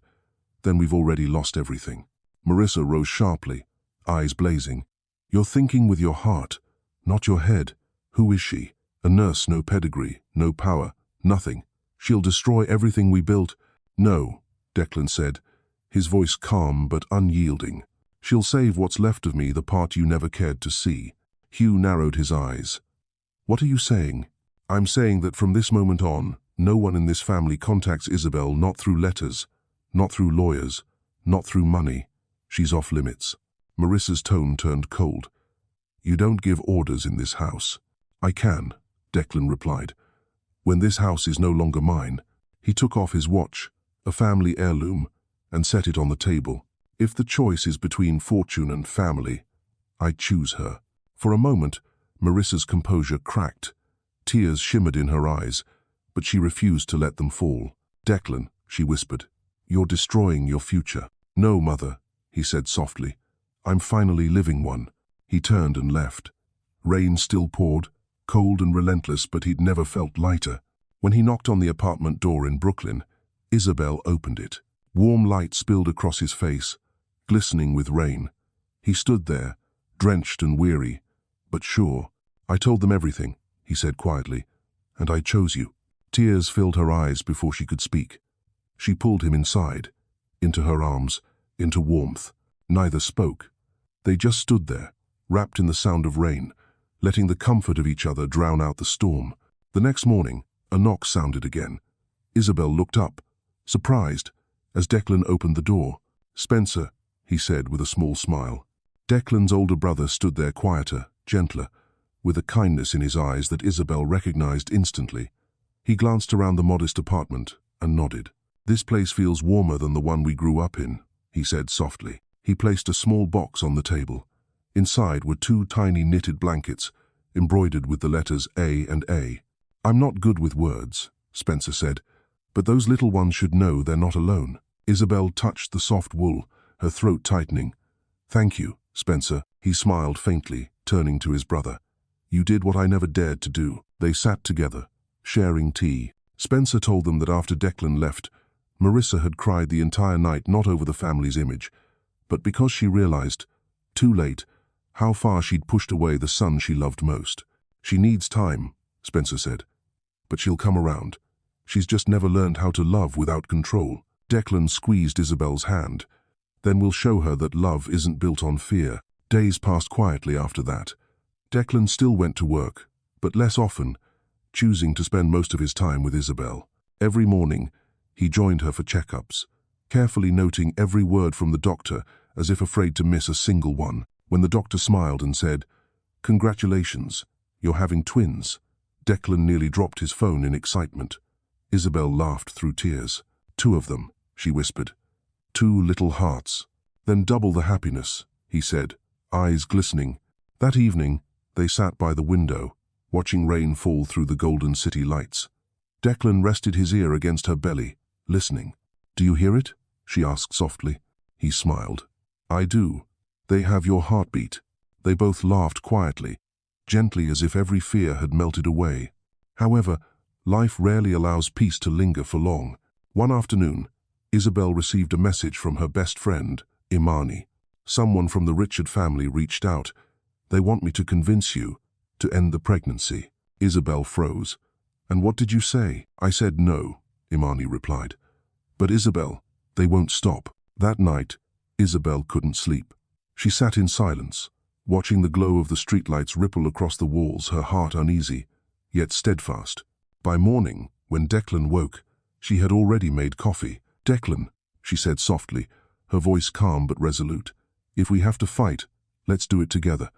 then we've already lost everything." Marissa rose sharply, eyes blazing. "You're thinking with your heart, not your head. Who is she? A nurse, no pedigree, no power, nothing. She'll destroy everything we built." "No," Declan said, his voice calm but unyielding. "She'll save what's left of me, the part you never cared to see." Hugh narrowed his eyes. "What are you saying?" "I'm saying that from this moment on, no one in this family contacts Isabelle, not through letters, not through lawyers, not through money. She's off limits." Marissa's tone turned cold. "You don't give orders in this house." "I can," Declan replied. "When this house is no longer mine." He took off his watch, a family heirloom, and set it on the table. "If the choice is between fortune and family, I choose her." For a moment, Marissa's composure cracked. Tears shimmered in her eyes, but she refused to let them fall. "Declan," she whispered, "you're destroying your future." "No, Mother," he said softly. "I'm finally living one." He turned and left. Rain still poured, cold and relentless, but he'd never felt lighter. When he knocked on the apartment door in Brooklyn, Isabelle opened it. Warm light spilled across his face, glistening with rain. He stood there, drenched and weary, but sure. "I told them everything," he said quietly, "and I chose you." Tears filled her eyes before she could speak. She pulled him inside, into her arms, into warmth. Neither spoke. They just stood there, wrapped in the sound of rain, letting the comfort of each other drown out the storm. The next morning, a knock sounded again. Isabelle looked up, surprised, as Declan opened the door. "Spencer," he said with a small smile. Declan's older brother stood there quieter, gentler, with a kindness in his eyes that Isabelle recognized instantly. He glanced around the modest apartment and nodded. "This place feels warmer than the one we grew up in," he said softly. He placed a small box on the table. Inside were 2 tiny knitted blankets, embroidered with the letters A and A. "I'm not good with words," Spencer said, "but those little ones should know they're not alone." Isabelle touched the soft wool, her throat tightening. "Thank you, Spencer," he smiled faintly, turning to his brother. "You did what I never dared to do." They sat together, sharing tea. Spencer told them that after Declan left, Marissa had cried the entire night, not over the family's image, but because she realized, too late, how far she'd pushed away the son she loved most. "She needs time," Spencer said, "but she'll come around. She's just never learned how to love without control." Declan squeezed Isabelle's hand. "Then we'll show her that love isn't built on fear." Days passed quietly after that. Declan still went to work, but less often, choosing to spend most of his time with Isabelle. Every morning, he joined her for checkups, carefully noting every word from the doctor as if afraid to miss a single one. When the doctor smiled and said, "Congratulations, you're having twins," Declan nearly dropped his phone in excitement. Isabelle laughed through tears. "2 of them," she whispered. "2 little hearts." "Then double the happiness," he said, eyes glistening. That evening, they sat by the window, watching rain fall through the golden city lights. Declan rested his ear against her belly, listening. "Do you hear it?" she asked softly. He smiled. "I do. They have your heartbeat." They both laughed quietly, gently as if every fear had melted away. However, life rarely allows peace to linger for long. One afternoon, Isabelle received a message from her best friend, Imani. "Someone from the Richard family reached out. They want me to convince you to end the pregnancy." Isabelle froze. "And what did you say?" "I said no," Imani replied. "But Isabelle, they won't stop." That night, Isabelle couldn't sleep. She sat in silence, watching the glow of the streetlights ripple across the walls, her heart uneasy, yet steadfast. By morning, when Declan woke, she had already made coffee. "Declan," she said softly, her voice calm but resolute, "if we have to fight, let's do it together.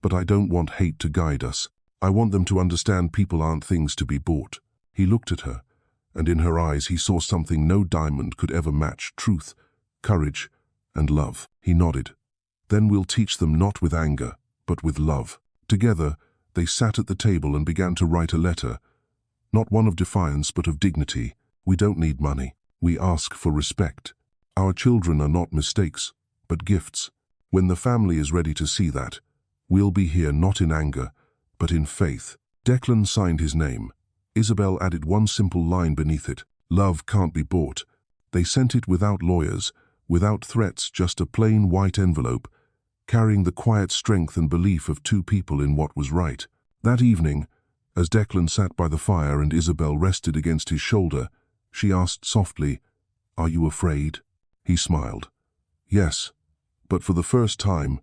But I don't want hate to guide us. I want them to understand people aren't things to be bought." He looked at her, and in her eyes he saw something no diamond could ever match: truth, courage, and love. He nodded. "Then we'll teach them not with anger, but with love." Together, they sat at the table and began to write a letter, not one of defiance but of dignity. "We don't need money. We ask for respect. Our children are not mistakes, but gifts. When the family is ready to see that, we'll be here not in anger, but in faith." Declan signed his name. Isabelle added one simple line beneath it: "Love can't be bought." They sent it without lawyers, without threats, just a plain white envelope, carrying the quiet strength and belief of two people in what was right. That evening, as Declan sat by the fire and Isabelle rested against his shoulder, she asked softly, "Are you afraid?" He smiled. "Yes, but for the first time,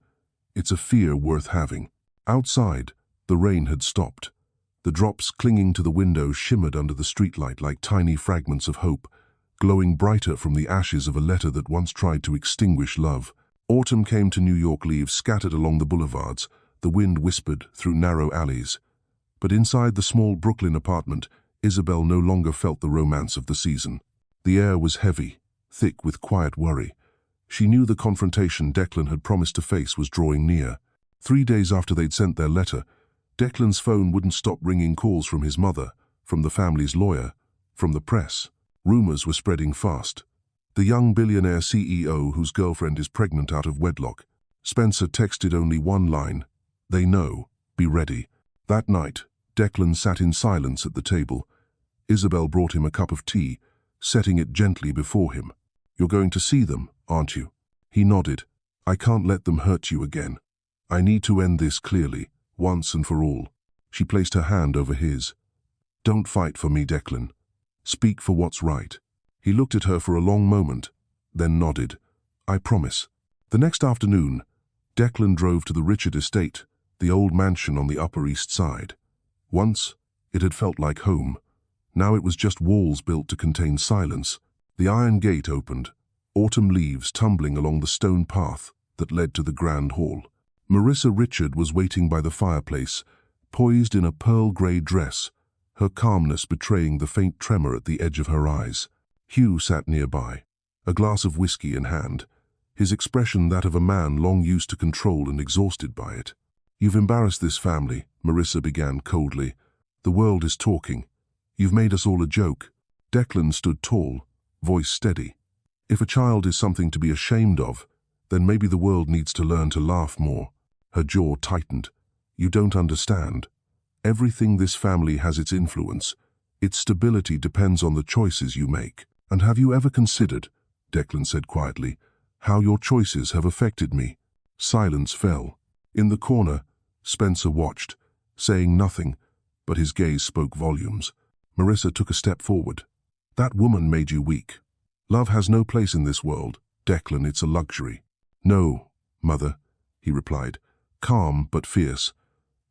it's a fear worth having." Outside, the rain had stopped. The drops clinging to the window shimmered under the streetlight like tiny fragments of hope, glowing brighter from the ashes of a letter that once tried to extinguish love. Autumn came to New York, leaves scattered along the boulevards, the wind whispered through narrow alleys. But inside the small Brooklyn apartment, Isabelle no longer felt the romance of the season. The air was heavy, thick with quiet worry. She knew the confrontation Declan had promised to face was drawing near. 3 days after they'd sent their letter, Declan's phone wouldn't stop ringing calls from his mother, from the family's lawyer, from the press. Rumors were spreading fast. The young billionaire CEO whose girlfriend is pregnant out of wedlock. Spencer texted only one line: "They know, be ready." That night, Declan sat in silence at the table. Isabelle brought him a cup of tea, setting it gently before him. "You're going to see them, aren't you?" He nodded. "I can't let them hurt you again. I need to end this clearly, once and for all." She placed her hand over his. "Don't fight for me, Declan. Speak for what's right." He looked at her for a long moment, then nodded. "I promise." The next afternoon, Declan drove to the Richard estate, the old mansion on the Upper East Side. Once, it had felt like home. Now it was just walls built to contain silence. The iron gate opened, autumn leaves tumbling along the stone path that led to the grand hall. Marissa Richard was waiting by the fireplace, poised in a pearl-grey dress, her calmness betraying the faint tremor at the edge of her eyes. Hugh sat nearby, a glass of whiskey in hand, his expression that of a man long used to control and exhausted by it. "You've embarrassed this family," Marissa began coldly. "The world is talking. You've made us all a joke." Declan stood tall, voice steady. "If a child is something to be ashamed of, then maybe the world needs to learn to laugh more." Her jaw tightened. "You don't understand. Everything this family has its influence. Its stability depends on the choices you make. And have you ever considered," Declan said quietly, "how your choices have affected me?" Silence fell. In the corner, Spencer watched, saying nothing, but his gaze spoke volumes. Marissa took a step forward. "That woman made you weak. Love has no place in this world, Declan, it's a luxury." "No, Mother," he replied, calm but fierce.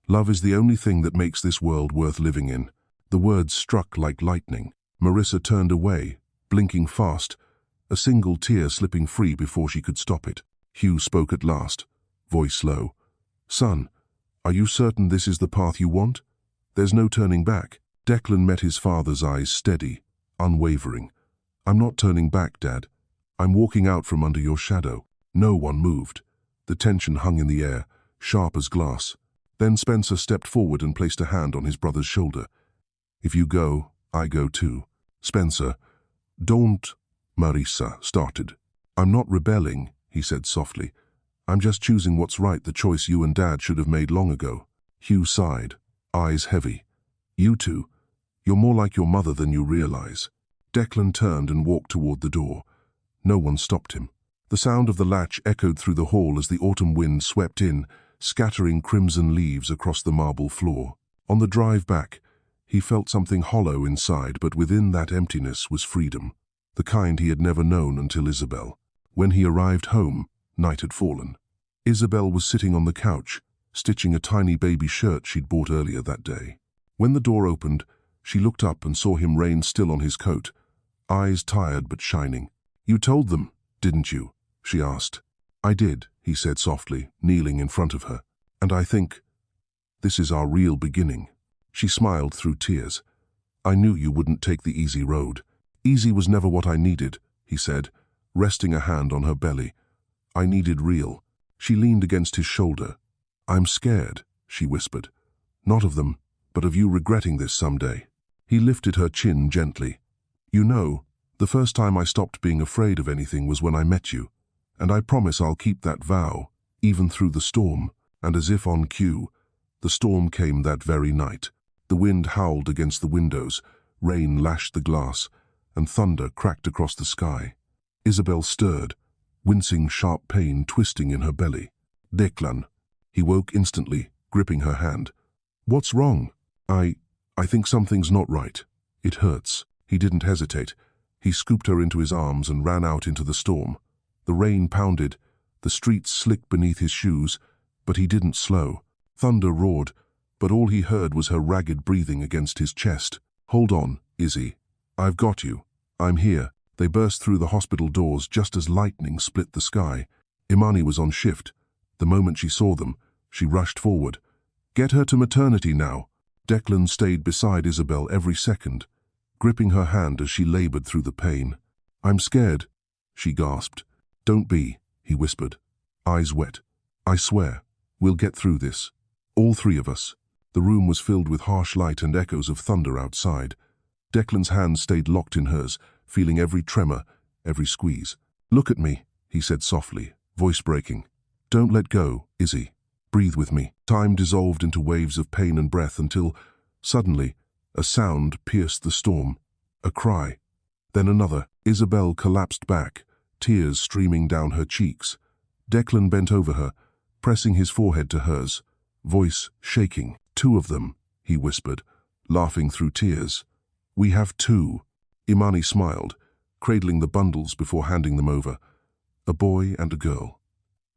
"Love is the only thing that makes this world worth living in." The words struck like lightning. Marissa turned away, blinking fast, a single tear slipping free before she could stop it. Hugh spoke at last, voice low. "Son, are you certain this is the path you want? There's no turning back." Declan met his father's eyes steady, unwavering. "I'm not turning back, Dad. I'm walking out from under your shadow." No one moved. The tension hung in the air, sharp as glass. Then Spencer stepped forward and placed a hand on his brother's shoulder. "If you go, I go too." "Spencer, don't," Marissa started. "I'm not rebelling," he said softly. "I'm just choosing what's right, the choice you and Dad should have made long ago." Hugh sighed, eyes heavy. "You two, you're more like your mother than you realize." Declan turned and walked toward the door. No one stopped him. The sound of the latch echoed through the hall as the autumn wind swept in, scattering crimson leaves across the marble floor. On the drive back, he felt something hollow inside, but within that emptiness was freedom, the kind he had never known until Isabelle. When he arrived home, night had fallen. Isabelle was sitting on the couch, stitching a tiny baby shirt she'd bought earlier that day. When the door opened, she looked up and saw him Rain still on his coat, eyes tired but shining. "You told them, didn't you?" she asked. "I did," he said softly, kneeling in front of her. "And I think this is our real beginning." She smiled through tears. "I knew you wouldn't take the easy road." "Easy was never what I needed," he said, resting a hand on her belly. "I needed real." She leaned against his shoulder. "I'm scared," she whispered. "Not of them, but of you regretting this someday." He lifted her chin gently. "You know, the first time I stopped being afraid of anything was when I met you, and I promise I'll keep that vow, even through the storm." And as if on cue, the storm came that very night. The wind howled against the windows, rain lashed the glass, and thunder cracked across the sky. Isabelle stirred, wincing sharp pain twisting in her belly. "Declan." He woke instantly, gripping her hand. "What's wrong?" I think something's not right. It hurts." He didn't hesitate. He scooped her into his arms and ran out into the storm. The rain pounded, the streets slick beneath his shoes, but he didn't slow. Thunder roared, but all he heard was her ragged breathing against his chest. "Hold on, Izzy. I've got you. I'm here." They burst through the hospital doors just as lightning split the sky. Imani was on shift. The moment she saw them, she rushed forward. "Get her to maternity now." Declan stayed beside Isabelle every second, gripping her hand as she labored through the pain. "I'm scared," she gasped. "Don't be," he whispered, eyes wet. "I swear, we'll get through this. All three of us." The room was filled with harsh light and echoes of thunder outside. Declan's hand stayed locked in hers, feeling every tremor, every squeeze. "Look at me," he said softly, voice breaking. "Don't let go, Izzy. Breathe with me." Time dissolved into waves of pain and breath until, suddenly, a sound pierced the storm. A cry. Then another. Isabelle collapsed back, tears streaming down her cheeks. Declan bent over her, pressing his forehead to hers, voice shaking. "Two of them," he whispered, laughing through tears. "We have two." Imani smiled, cradling the bundles before handing them over. "A boy and a girl.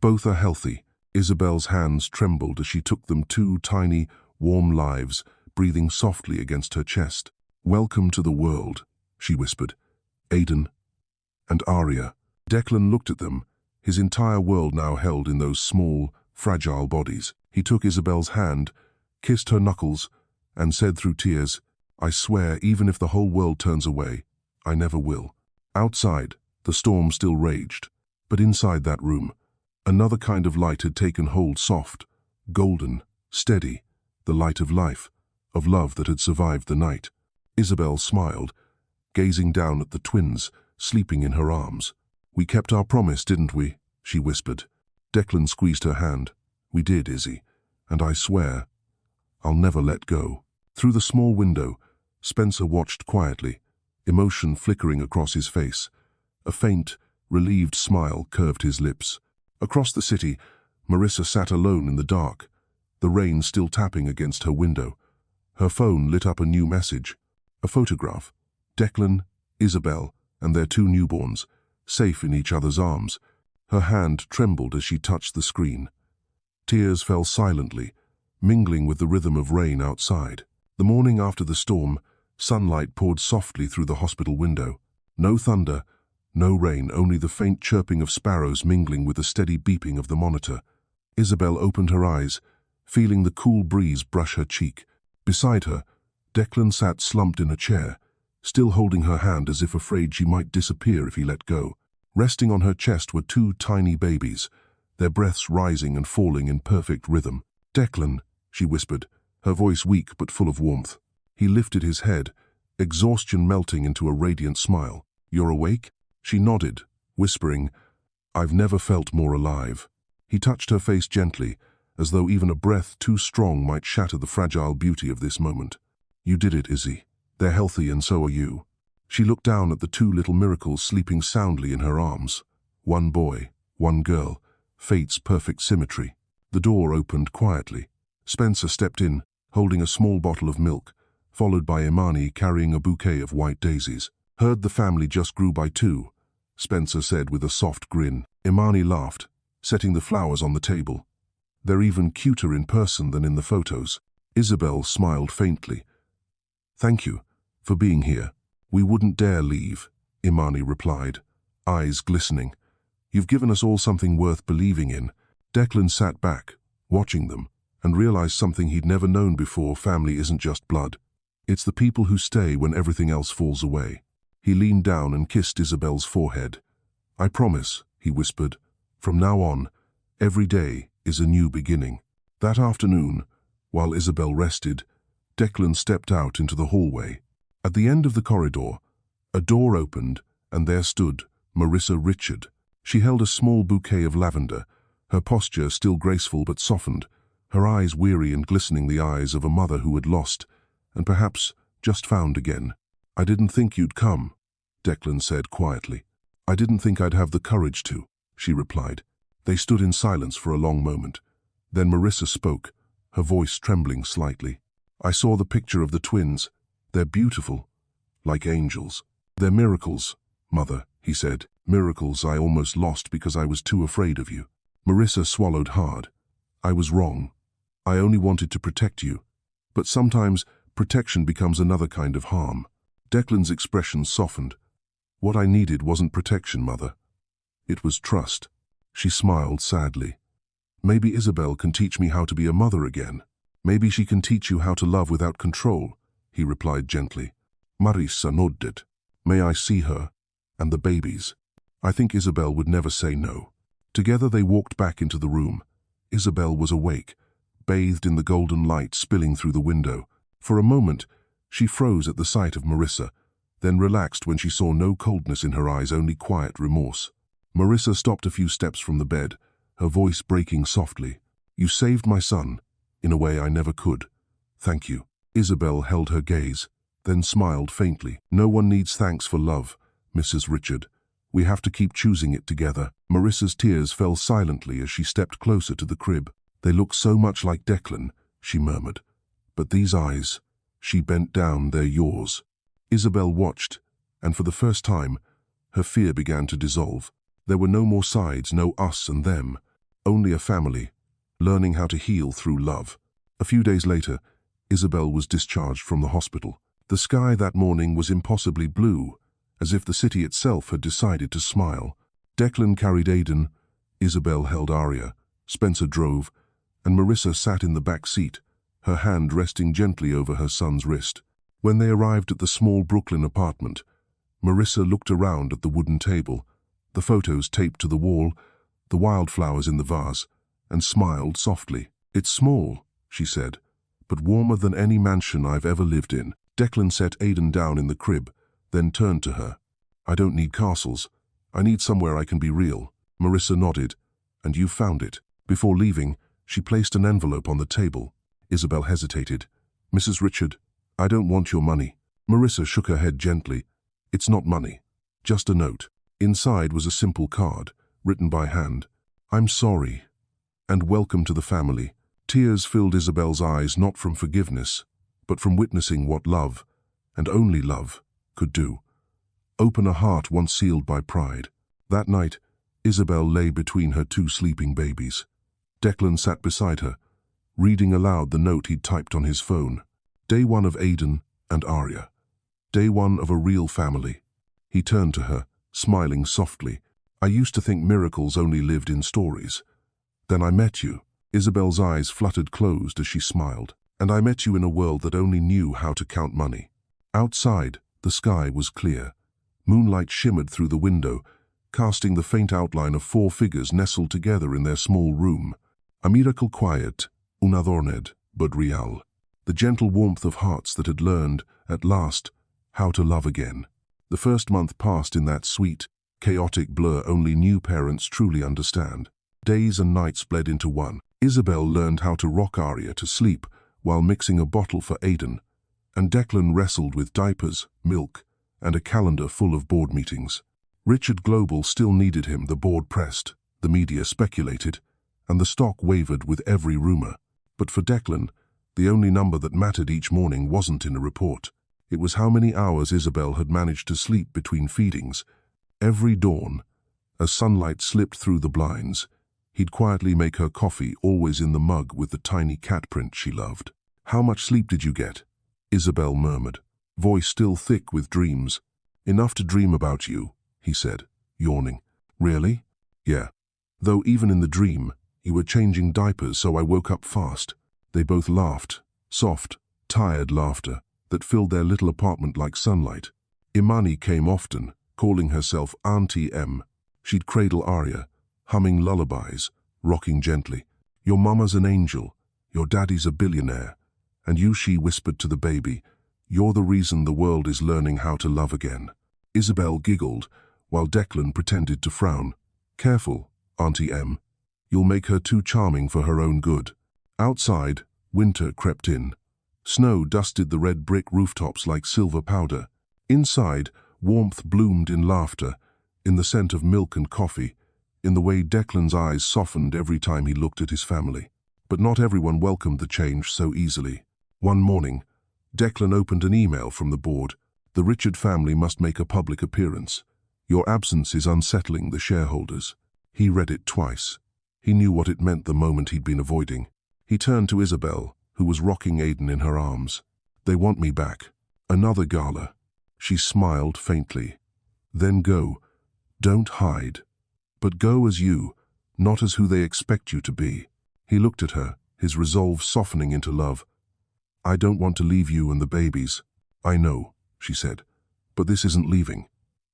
Both are healthy." Isabelle's hands trembled as she took them, two tiny, warm lives, breathing softly against her chest. "Welcome to the world," she whispered. "Aiden and Aria." Declan looked at them, his entire world now held in those small, fragile bodies. He took Isabelle's hand, kissed her knuckles, and said through tears, "I swear, even if the whole world turns away, I never will." Outside, the storm still raged, but inside that room, another kind of light had taken hold, soft, golden, steady, the light of life, of love that had survived the night. Isabelle smiled, gazing down at the twins, sleeping in her arms. "We kept our promise, didn't we?" she whispered. Declan squeezed her hand. "We did, Izzy, and I swear, I'll never let go." Through the small window, Spencer watched quietly, emotion flickering across his face. A faint, relieved smile curved his lips. Across the city, Marissa sat alone in the dark, the rain still tapping against her window. Her phone lit up a new message, a photograph. Declan, Isabelle, and their two newborns, safe in each other's arms. Her hand trembled as she touched the screen. Tears fell silently, mingling with the rhythm of rain outside. The morning after the storm, sunlight poured softly through the hospital window. No thunder, no rain, only the faint chirping of sparrows mingling with the steady beeping of the monitor. Isabelle opened her eyes, feeling the cool breeze brush her cheek. Beside her, Declan sat slumped in a chair, still holding her hand as if afraid she might disappear if he let go. Resting on her chest were two tiny babies, their breaths rising and falling in perfect rhythm. "Declan," she whispered, her voice weak but full of warmth. He lifted his head, exhaustion melting into a radiant smile. "You're awake?" She nodded, whispering, "I've never felt more alive." He touched her face gently, as though even a breath too strong might shatter the fragile beauty of this moment. "You did it, Izzy. They're healthy and so are you." She looked down at the two little miracles sleeping soundly in her arms. One boy, one girl, fate's perfect symmetry. The door opened quietly. Spencer stepped in, holding a small bottle of milk, followed by Imani carrying a bouquet of white daisies. "Heard the family just grew by two," Spencer said with a soft grin. Imani laughed, setting the flowers on the table. "They're even cuter in person than in the photos." Isabelle smiled faintly. "Thank you for being here. We wouldn't dare leave," Imani replied, eyes glistening. "You've given us all something worth believing in." Declan sat back, watching them, and realized something he'd never known before. Family isn't just blood. It's the people who stay when everything else falls away. He leaned down and kissed Isabelle's forehead. "I promise," he whispered, "from now on, every day is a new beginning." That afternoon, while Isabelle rested, Declan stepped out into the hallway. At the end of the corridor, a door opened, and there stood Marissa Richard. She held a small bouquet of lavender, her posture still graceful but softened, her eyes weary and glistening, the eyes of a mother who had lost, and perhaps just found again. "I didn't think you'd come," Declan said quietly. "I didn't think I'd have the courage to," she replied. They stood in silence for a long moment. Then Marissa spoke, her voice trembling slightly. "I saw the picture of the twins. They're beautiful, like angels." "They're miracles, Mother," he said. "Miracles I almost lost because I was too afraid of you." Marissa swallowed hard. "I was wrong. I only wanted to protect you. But sometimes protection becomes another kind of harm." Declan's expression softened. "What I needed wasn't protection, Mother. It was trust." She smiled sadly. "Maybe Isabelle can teach me how to be a mother again. Maybe she can teach you how to love without control," he replied gently. Marissa nodded. "May I see her? And the babies?" I think Isabelle would never say no. Together they walked back into the room. Isabelle was awake, bathed in the golden light spilling through the window. For a moment, she froze at the sight of Marissa, then relaxed when she saw no coldness in her eyes, only quiet remorse. Marissa stopped a few steps from the bed, her voice breaking softly. "You saved my son, in a way I never could. Thank you." Isabelle held her gaze, then smiled faintly. "No one needs thanks for love, Mrs. Richard. We have to keep choosing it together." Marissa's tears fell silently as she stepped closer to the crib. "They look so much like Declan," she murmured. "But these eyes," she bent down, "they're yours." Isabelle watched, and for the first time, her fear began to dissolve. There were no more sides, no us and them, only a family, learning how to heal through love. A few days later, Isabelle was discharged from the hospital. The sky that morning was impossibly blue, as if the city itself had decided to smile. Declan carried Aidan, Isabelle held Aria, Spencer drove, and Marissa sat in the back seat, her hand resting gently over her son's wrist. When they arrived at the small Brooklyn apartment, Marissa looked around at the wooden table, the photos taped to the wall, the wildflowers in the vase, and smiled softly. "It's small," she said, "but warmer than any mansion I've ever lived in." Declan set Aidan down in the crib, then turned to her. "I don't need castles. I need somewhere I can be real." Marissa nodded. "And you found it." Before leaving, she placed an envelope on the table. Isabelle hesitated. "Mrs. Richard, I don't want your money." Marissa shook her head gently. "It's not money, just a note." Inside was a simple card, written by hand. "I'm sorry, and welcome to the family." Tears filled Isabelle's eyes, not from forgiveness, but from witnessing what love, and only love, could do. Open a heart once sealed by pride. That night, Isabelle lay between her two sleeping babies. Declan sat beside her, reading aloud the note he'd typed on his phone. Day 1 of Aidan and Aria. Day 1 of a real family. He turned to her, smiling softly. "I used to think miracles only lived in stories. Then I met you." Isabelle's eyes fluttered closed as she smiled. "And I met you in a world that only knew how to count money." Outside, the sky was clear. Moonlight shimmered through the window, casting the faint outline of 4 figures nestled together in their small room. A miracle quiet, unknowingly, but real. The gentle warmth of hearts that had learned, at last, how to love again. The first month passed in that sweet, chaotic blur only new parents truly understand. Days and nights bled into one. Isabelle learned how to rock Aria to sleep while mixing a bottle for Aidan, and Declan wrestled with diapers, milk, and a calendar full of board meetings. Richard Global still needed him. The board pressed, the media speculated, and the stock wavered with every rumor. But for Declan, the only number that mattered each morning wasn't in a report. It was how many hours Isabelle had managed to sleep between feedings. Every dawn, as sunlight slipped through the blinds, He'd quietly make her coffee, always in the mug with the tiny cat print she loved. "How much sleep did you get?" Isabelle murmured, voice still thick with dreams. "Enough to dream about you," he said, yawning. "Really?" "Yeah. Though even in the dream, you were changing diapers, so I woke up fast." They both laughed, soft, tired laughter that filled their little apartment like sunlight. Imani came often, calling herself Auntie M. She'd cradle Arya, humming lullabies, rocking gently. "Your mama's an angel, your daddy's a billionaire, and you," she whispered to the baby, "you're the reason the world is learning how to love again." Isabelle giggled, while Declan pretended to frown. "Careful, Auntie M. You'll make her too charming for her own good." Outside, winter crept in. Snow dusted the red brick rooftops like silver powder. Inside, warmth bloomed in laughter, in the scent of milk and coffee, in the way Declan's eyes softened every time he looked at his family. But not everyone welcomed the change so easily. One morning, Declan opened an email from the board. "The Richard family must make a public appearance. Your absence is unsettling the shareholders." He read it twice. He knew what it meant the moment he'd been avoiding. He turned to Isabelle, who was rocking Aiden in her arms. "They want me back. Another gala." She smiled faintly. "Then go. Don't hide. But go as you, not as who they expect you to be." He looked at her, his resolve softening into love. "I don't want to leave you and the babies." "I know," she said, "but this isn't leaving.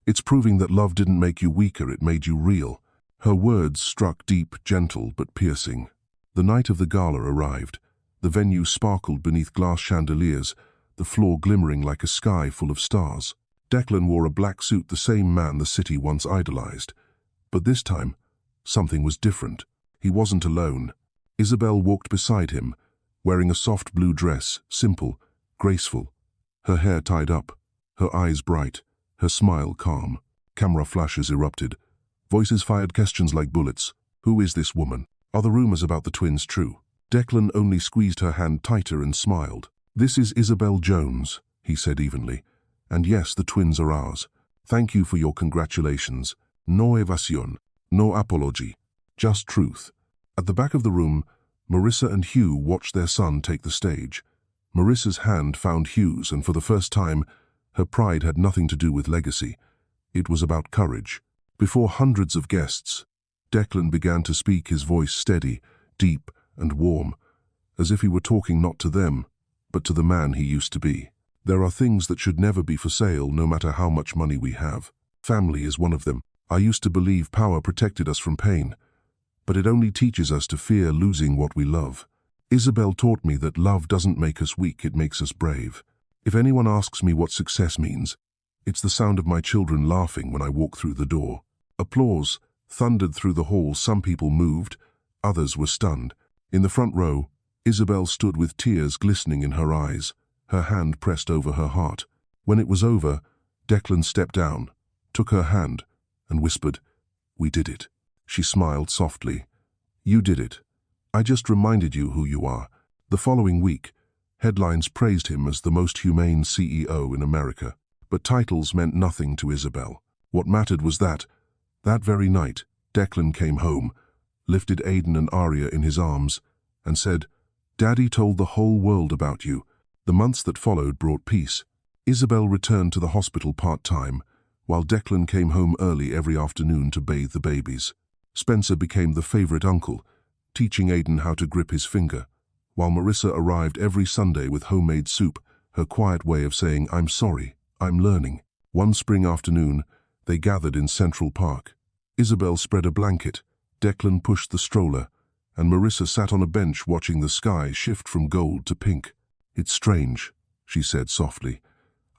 It's proving that love didn't make you weaker, it made you real." Her words struck deep, gentle, but piercing. The night of the gala arrived. The venue sparkled beneath glass chandeliers, the floor glimmering like a sky full of stars. Declan wore a black suit, the same man the city once idolized. But this time, something was different. He wasn't alone. Isabelle walked beside him, wearing a soft blue dress, simple, graceful, her hair tied up, her eyes bright, her smile calm. Camera flashes erupted. Voices fired questions like bullets. "Who is this woman? Are the rumors about the twins true?" Declan only squeezed her hand tighter and smiled. "This is Isabelle Jones," he said evenly. "And yes, the twins are ours. Thank you for your congratulations. No evasión, no apology, just truth." At the back of the room, Marissa and Hugh watched their son take the stage. Marissa's hand found Hugh's, and for the first time, her pride had nothing to do with legacy. It was about courage. Before hundreds of guests, Declan began to speak, his voice steady, deep, and warm, as if he were talking not to them, but to the man he used to be. "There are things that should never be for sale, no matter how much money we have. Family is one of them. I used to believe power protected us from pain, but it only teaches us to fear losing what we love. Isabelle taught me that love doesn't make us weak, it makes us brave. If anyone asks me what success means, it's the sound of my children laughing when I walk through the door." Applause thundered through the hall. Some people moved, others were stunned. In the front row, Isabelle stood with tears glistening in her eyes, her hand pressed over her heart. When it was over, Declan stepped down, took her hand, and whispered, "We did it." She smiled softly. "You did it. I just reminded you who you are." The following week, headlines praised him as the most humane CEO in America. But titles meant nothing to Isabelle. What mattered was that very night, Declan came home, lifted Aiden and Arya in his arms, and said, "Daddy told the whole world about you." The months that followed brought peace. Isabelle returned to the hospital part-time, while Declan came home early every afternoon to bathe the babies. Spencer became the favorite uncle, teaching Aiden how to grip his finger, while Marissa arrived every Sunday with homemade soup, her quiet way of saying, "I'm sorry, I'm learning." One spring afternoon, they gathered in Central Park. Isabelle spread a blanket, Declan pushed the stroller, and Marissa sat on a bench watching the sky shift from gold to pink. "It's strange," she said softly.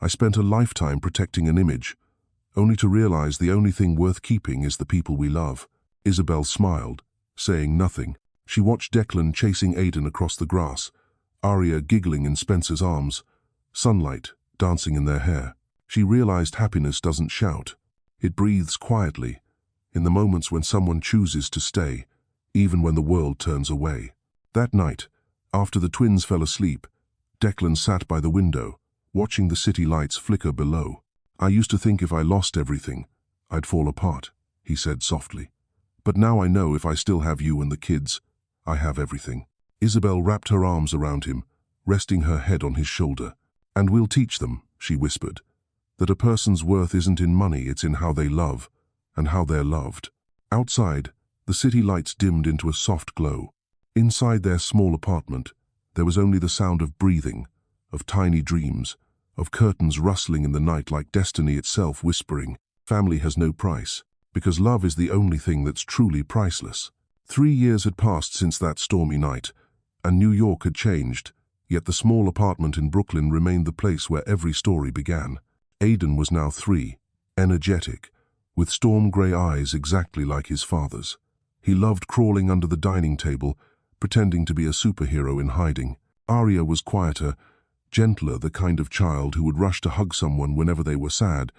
"I spent a lifetime protecting an image, only to realize the only thing worth keeping is the people we love." Isabelle smiled, saying nothing. She watched Declan chasing Aiden across the grass, Arya giggling in Spencer's arms, sunlight dancing in their hair. She realized happiness doesn't shout. It breathes quietly, in the moments when someone chooses to stay, even when the world turns away. That night, after the twins fell asleep, Declan sat by the window, watching the city lights flicker below. "I used to think if I lost everything, I'd fall apart," he said softly. But now I know if I still have you and the kids, I have everything." Isabelle wrapped her arms around him, resting her head on his shoulder. "And we'll teach them," she whispered, "that a person's worth isn't in money, it's in how they love, and how they're loved." Outside, the city lights dimmed into a soft glow. Inside their small apartment, there was only the sound of breathing, of tiny dreams, of curtains rustling in the night like destiny itself whispering, "Family has no price, because love is the only thing that's truly priceless." 3 years had passed since that stormy night, and New York had changed, yet the small apartment in Brooklyn remained the place where every story began. Aidan was now 3, energetic, with storm-grey eyes exactly like his father's. He loved crawling under the dining table, pretending to be a superhero in hiding. Aria was quieter, gentler, the kind of child who would rush to hug someone whenever they were sad,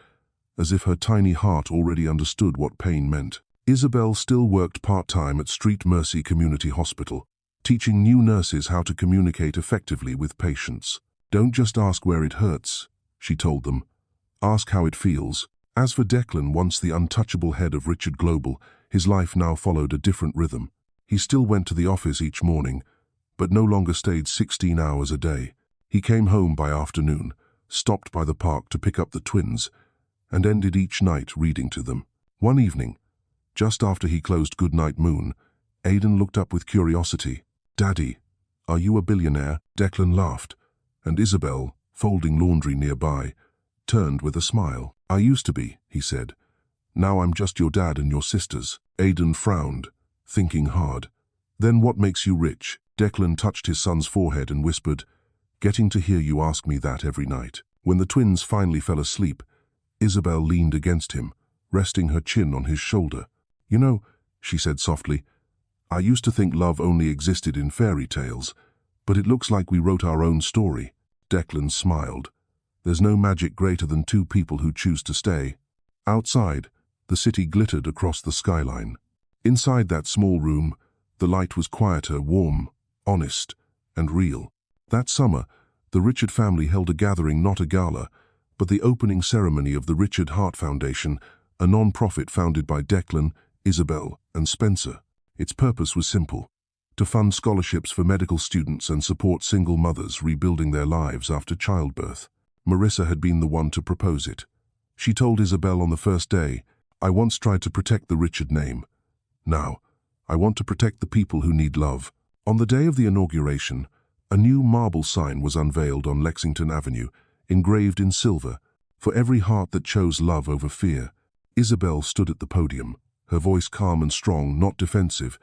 as if her tiny heart already understood what pain meant. Isabelle still worked part-time at Street Mercy Community Hospital, teaching new nurses how to communicate effectively with patients. "Don't just ask where it hurts," she told them. "Ask how it feels." As for Declan, once the untouchable head of Richard Global, his life now followed a different rhythm. He still went to the office each morning, but no longer stayed 16 hours a day. He came home by afternoon, stopped by the park to pick up the twins, and ended each night reading to them. One evening, just after he closed Goodnight Moon, Aidan looked up with curiosity. "Daddy, are you a billionaire?" Declan laughed, and Isabelle, folding laundry nearby, turned with a smile. "I used to be," he said. "Now I'm just your dad and your sisters." Aidan frowned, thinking hard. "Then what makes you rich?" Declan touched his son's forehead and whispered, "Getting to hear you ask me that every night." When the twins finally fell asleep, Isabelle leaned against him, resting her chin on his shoulder. "You know," she said softly, "I used to think love only existed in fairy tales, but it looks like we wrote our own story." Declan smiled. "There's no magic greater than two people who choose to stay." Outside, the city glittered across the skyline. Inside that small room, the light was quieter, warm, honest, and real. That summer, the Richard family held a gathering, not a gala, but the opening ceremony of the Richard Heart Foundation, a non-profit founded by Declan, Isabelle, and Spencer. Its purpose was simple: to fund scholarships for medical students and support single mothers rebuilding their lives after childbirth. Marissa had been the one to propose it. She told Isabelle on the first day, "I once tried to protect the Richard name. Now, I want to protect the people who need love." On the day of the inauguration, a new marble sign was unveiled on Lexington Avenue, engraved in silver, "For every heart that chose love over fear." Isabelle stood at the podium, her voice calm and strong, not defensive,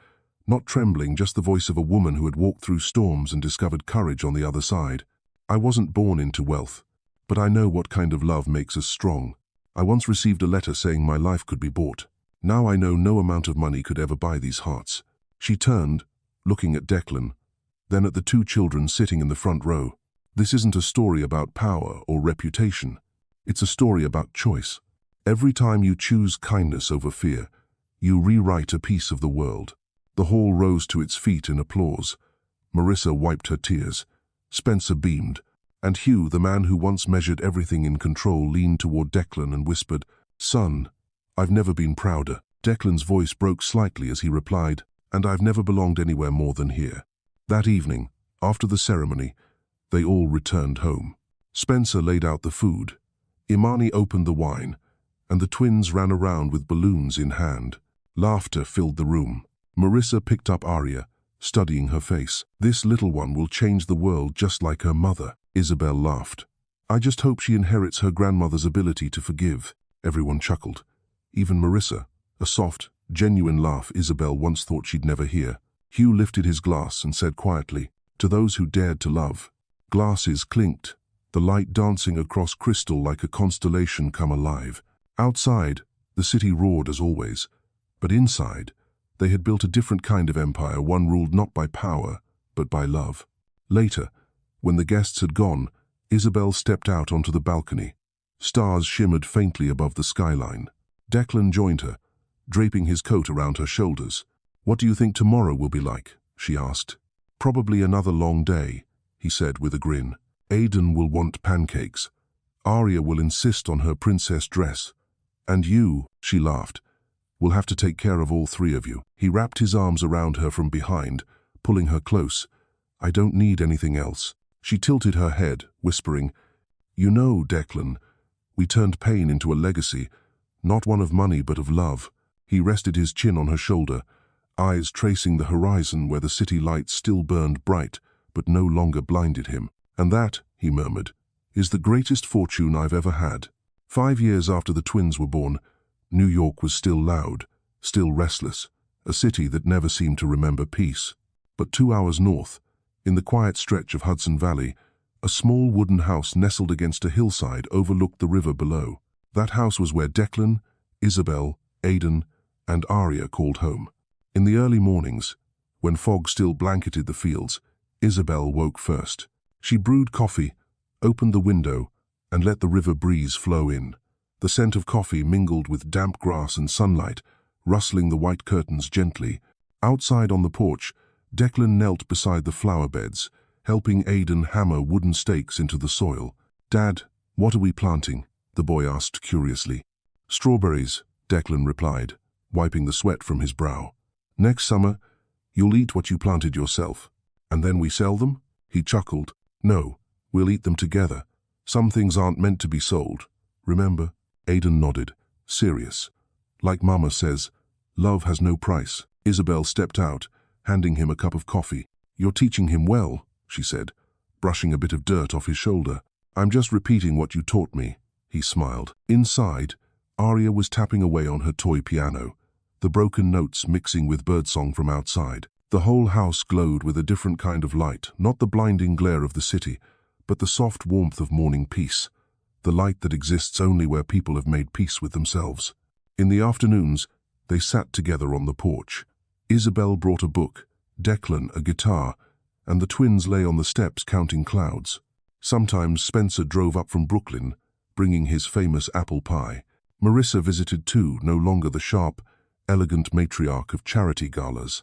not trembling, just the voice of a woman who had walked through storms and discovered courage on the other side. "I wasn't born into wealth, but I know what kind of love makes us strong. I once received a letter saying my life could be bought. Now I know no amount of money could ever buy these hearts." She turned, looking at Declan, then at the 2 children sitting in the front row. "This isn't a story about power or reputation. It's a story about choice. Every time you choose kindness over fear, you rewrite a piece of the world." The hall rose to its feet in applause. Marissa wiped her tears. Spencer beamed, and Hugh, the man who once measured everything in control, leaned toward Declan and whispered, "Son, I've never been prouder." Declan's voice broke slightly as he replied, "And I've never belonged anywhere more than here." That evening, after the ceremony, they all returned home. Spencer laid out the food. Imani opened the wine, and the twins ran around with balloons in hand. Laughter filled the room. Marissa picked up Aria, studying her face. "This little one will change the world just like her mother." Isabelle laughed. "I just hope she inherits her grandmother's ability to forgive." Everyone chuckled. Even Marissa, a soft, genuine laugh Isabelle once thought she'd never hear. Hugh lifted his glass and said quietly, "To those who dared to love." Glasses clinked, the light dancing across crystal like a constellation come alive. Outside, the city roared as always, but inside, they had built a different kind of empire, one ruled not by power, but by love. Later, when the guests had gone, Isabelle stepped out onto the balcony. Stars shimmered faintly above the skyline. Declan joined her, draping his coat around her shoulders. "What do you think tomorrow will be like?" she asked. "Probably another long day," he said with a grin. "Aidan will want pancakes. Aria will insist on her princess dress. And you," she laughed, We'll have to take care of all three of you. He wrapped his arms around her from behind, pulling her close. I don't need anything else. She tilted her head, whispering, You know, Declan, we turned pain into a legacy, not one of money but of love. He rested his chin on her shoulder, eyes tracing the horizon where the city lights still burned bright, but no longer blinded him. And that, he murmured, is the greatest fortune I've ever had. 5 years after the twins were born, New York was still loud, still restless, a city that never seemed to remember peace. But 2 hours north, in the quiet stretch of Hudson Valley, a small wooden house nestled against a hillside overlooked the river below. That house was where Declan, Isabelle, Aidan, and Aria called home. In the early mornings, when fog still blanketed the fields, Isabelle woke first. She brewed coffee, opened the window, and let the river breeze flow in. The scent of coffee mingled with damp grass and sunlight, rustling the white curtains gently. Outside on the porch, Declan knelt beside the flower beds, helping Aidan hammer wooden stakes into the soil. Dad, what are we planting? The boy asked curiously. Strawberries, Declan replied, wiping the sweat from his brow. Next summer, you'll eat what you planted yourself. And then we sell them? He chuckled. No, we'll eat them together. Some things aren't meant to be sold. Remember? Aidan nodded, serious. Like Mama says, love has no price. Isabelle stepped out, handing him a cup of coffee. You're teaching him well, she said, brushing a bit of dirt off his shoulder. I'm just repeating what you taught me, he smiled. Inside, Aria was tapping away on her toy piano, the broken notes mixing with birdsong from outside. The whole house glowed with a different kind of light, not the blinding glare of the city, but the soft warmth of morning peace, the light that exists only where people have made peace with themselves. In the afternoons, they sat together on the porch. Isabelle brought a book, Declan a guitar, and the twins lay on the steps counting clouds. Sometimes Spencer drove up from Brooklyn, bringing his famous apple pie. Marissa visited too, no longer the sharp, elegant matriarch of charity galas,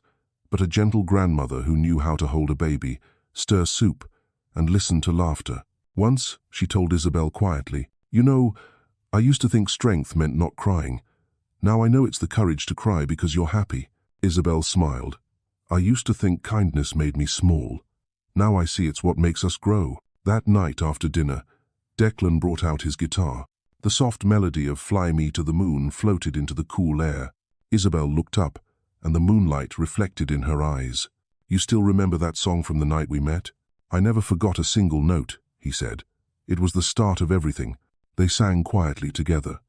but a gentle grandmother who knew how to hold a baby, stir soup, and listen to laughter. Once, she told Isabelle quietly, You know, I used to think strength meant not crying. Now I know it's the courage to cry because you're happy. Isabelle smiled. I used to think kindness made me small. Now I see it's what makes us grow. That night after dinner, Declan brought out his guitar. The soft melody of Fly Me to the Moon floated into the cool air. Isabelle looked up, and the moonlight reflected in her eyes. You still remember that song from the night we met? I never forgot a single note, he said. It was the start of everything. They sang quietly together.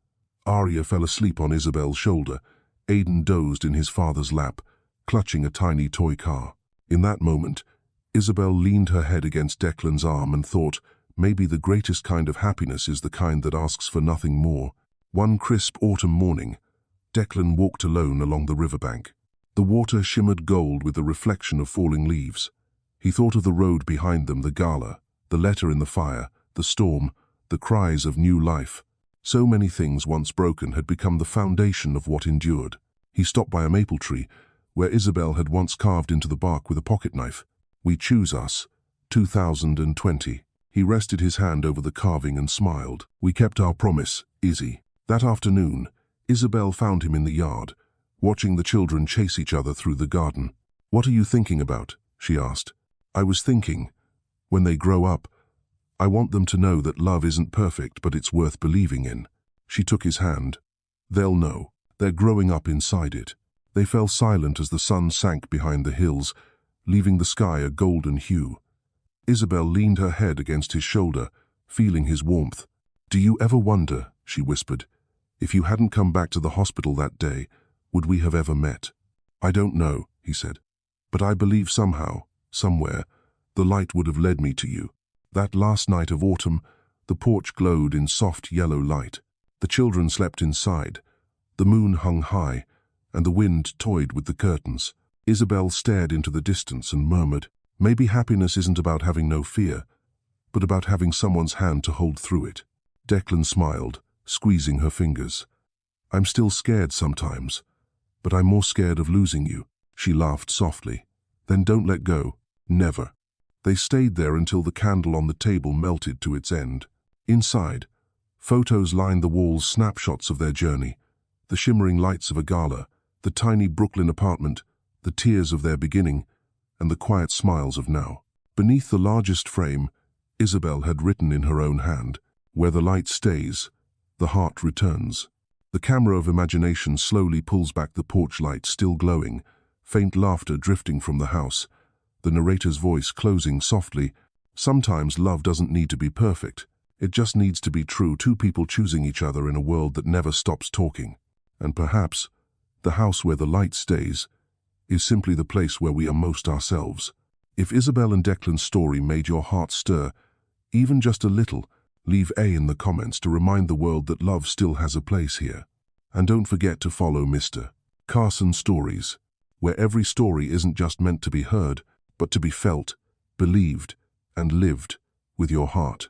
Aria fell asleep on Isabelle's shoulder. Aidan dozed in his father's lap, clutching a tiny toy car. In that moment, Isabelle leaned her head against Declan's arm and thought, maybe the greatest kind of happiness is the kind that asks for nothing more. One crisp autumn morning, Declan walked alone along the riverbank. The water shimmered gold with the reflection of falling leaves. He thought of the road behind them, the gala, the letter in the fire, the storm, the cries of new life. So many things once broken had become the foundation of what endured. He stopped by a maple tree, where Isabelle had once carved into the bark with a pocket knife. We choose us, 2020. He rested his hand over the carving and smiled. We kept our promise, Izzy. That afternoon, Isabelle found him in the yard, watching the children chase each other through the garden. What are you thinking about? She asked. I was thinking, when they grow up, I want them to know that love isn't perfect, but it's worth believing in. She took his hand. They'll know. They're growing up inside it. They fell silent as the sun sank behind the hills, leaving the sky a golden hue. Isabelle leaned her head against his shoulder, feeling his warmth. Do you ever wonder, she whispered, if you hadn't come back to the hospital that day, would we have ever met? I don't know, he said, but I believe somehow, somewhere, the light would have led me to you. That last night of autumn, the porch glowed in soft yellow light. The children slept inside. The moon hung high, and the wind toyed with the curtains. Isabelle stared into the distance and murmured, maybe happiness isn't about having no fear, but about having someone's hand to hold through it. Declan smiled, squeezing her fingers. I'm still scared sometimes, but I'm more scared of losing you. She laughed softly. Then don't let go. Never. They stayed there until the candle on the table melted to its end. Inside, photos lined the walls, snapshots of their journey, The shimmering lights of a gala, the tiny Brooklyn apartment, the tears of their beginning, and the quiet smiles of now. Beneath the largest frame, Isabelle had written in her own hand, "Where the light stays, the heart returns." The camera of imagination slowly pulls back the porch light still glowing, faint laughter drifting from the house, the narrator's voice closing softly. Sometimes love doesn't need to be perfect. It just needs to be true, two people choosing each other in a world that never stops talking. And perhaps, the house where the light stays is simply the place where we are most ourselves. If Isabelle and Declan's story made your heart stir, even just a little, leave A in the comments to remind the world that love still has a place here. And don't forget to follow Mr. Carson Stories, where every story isn't just meant to be heard, but to be felt, believed, and lived with your heart.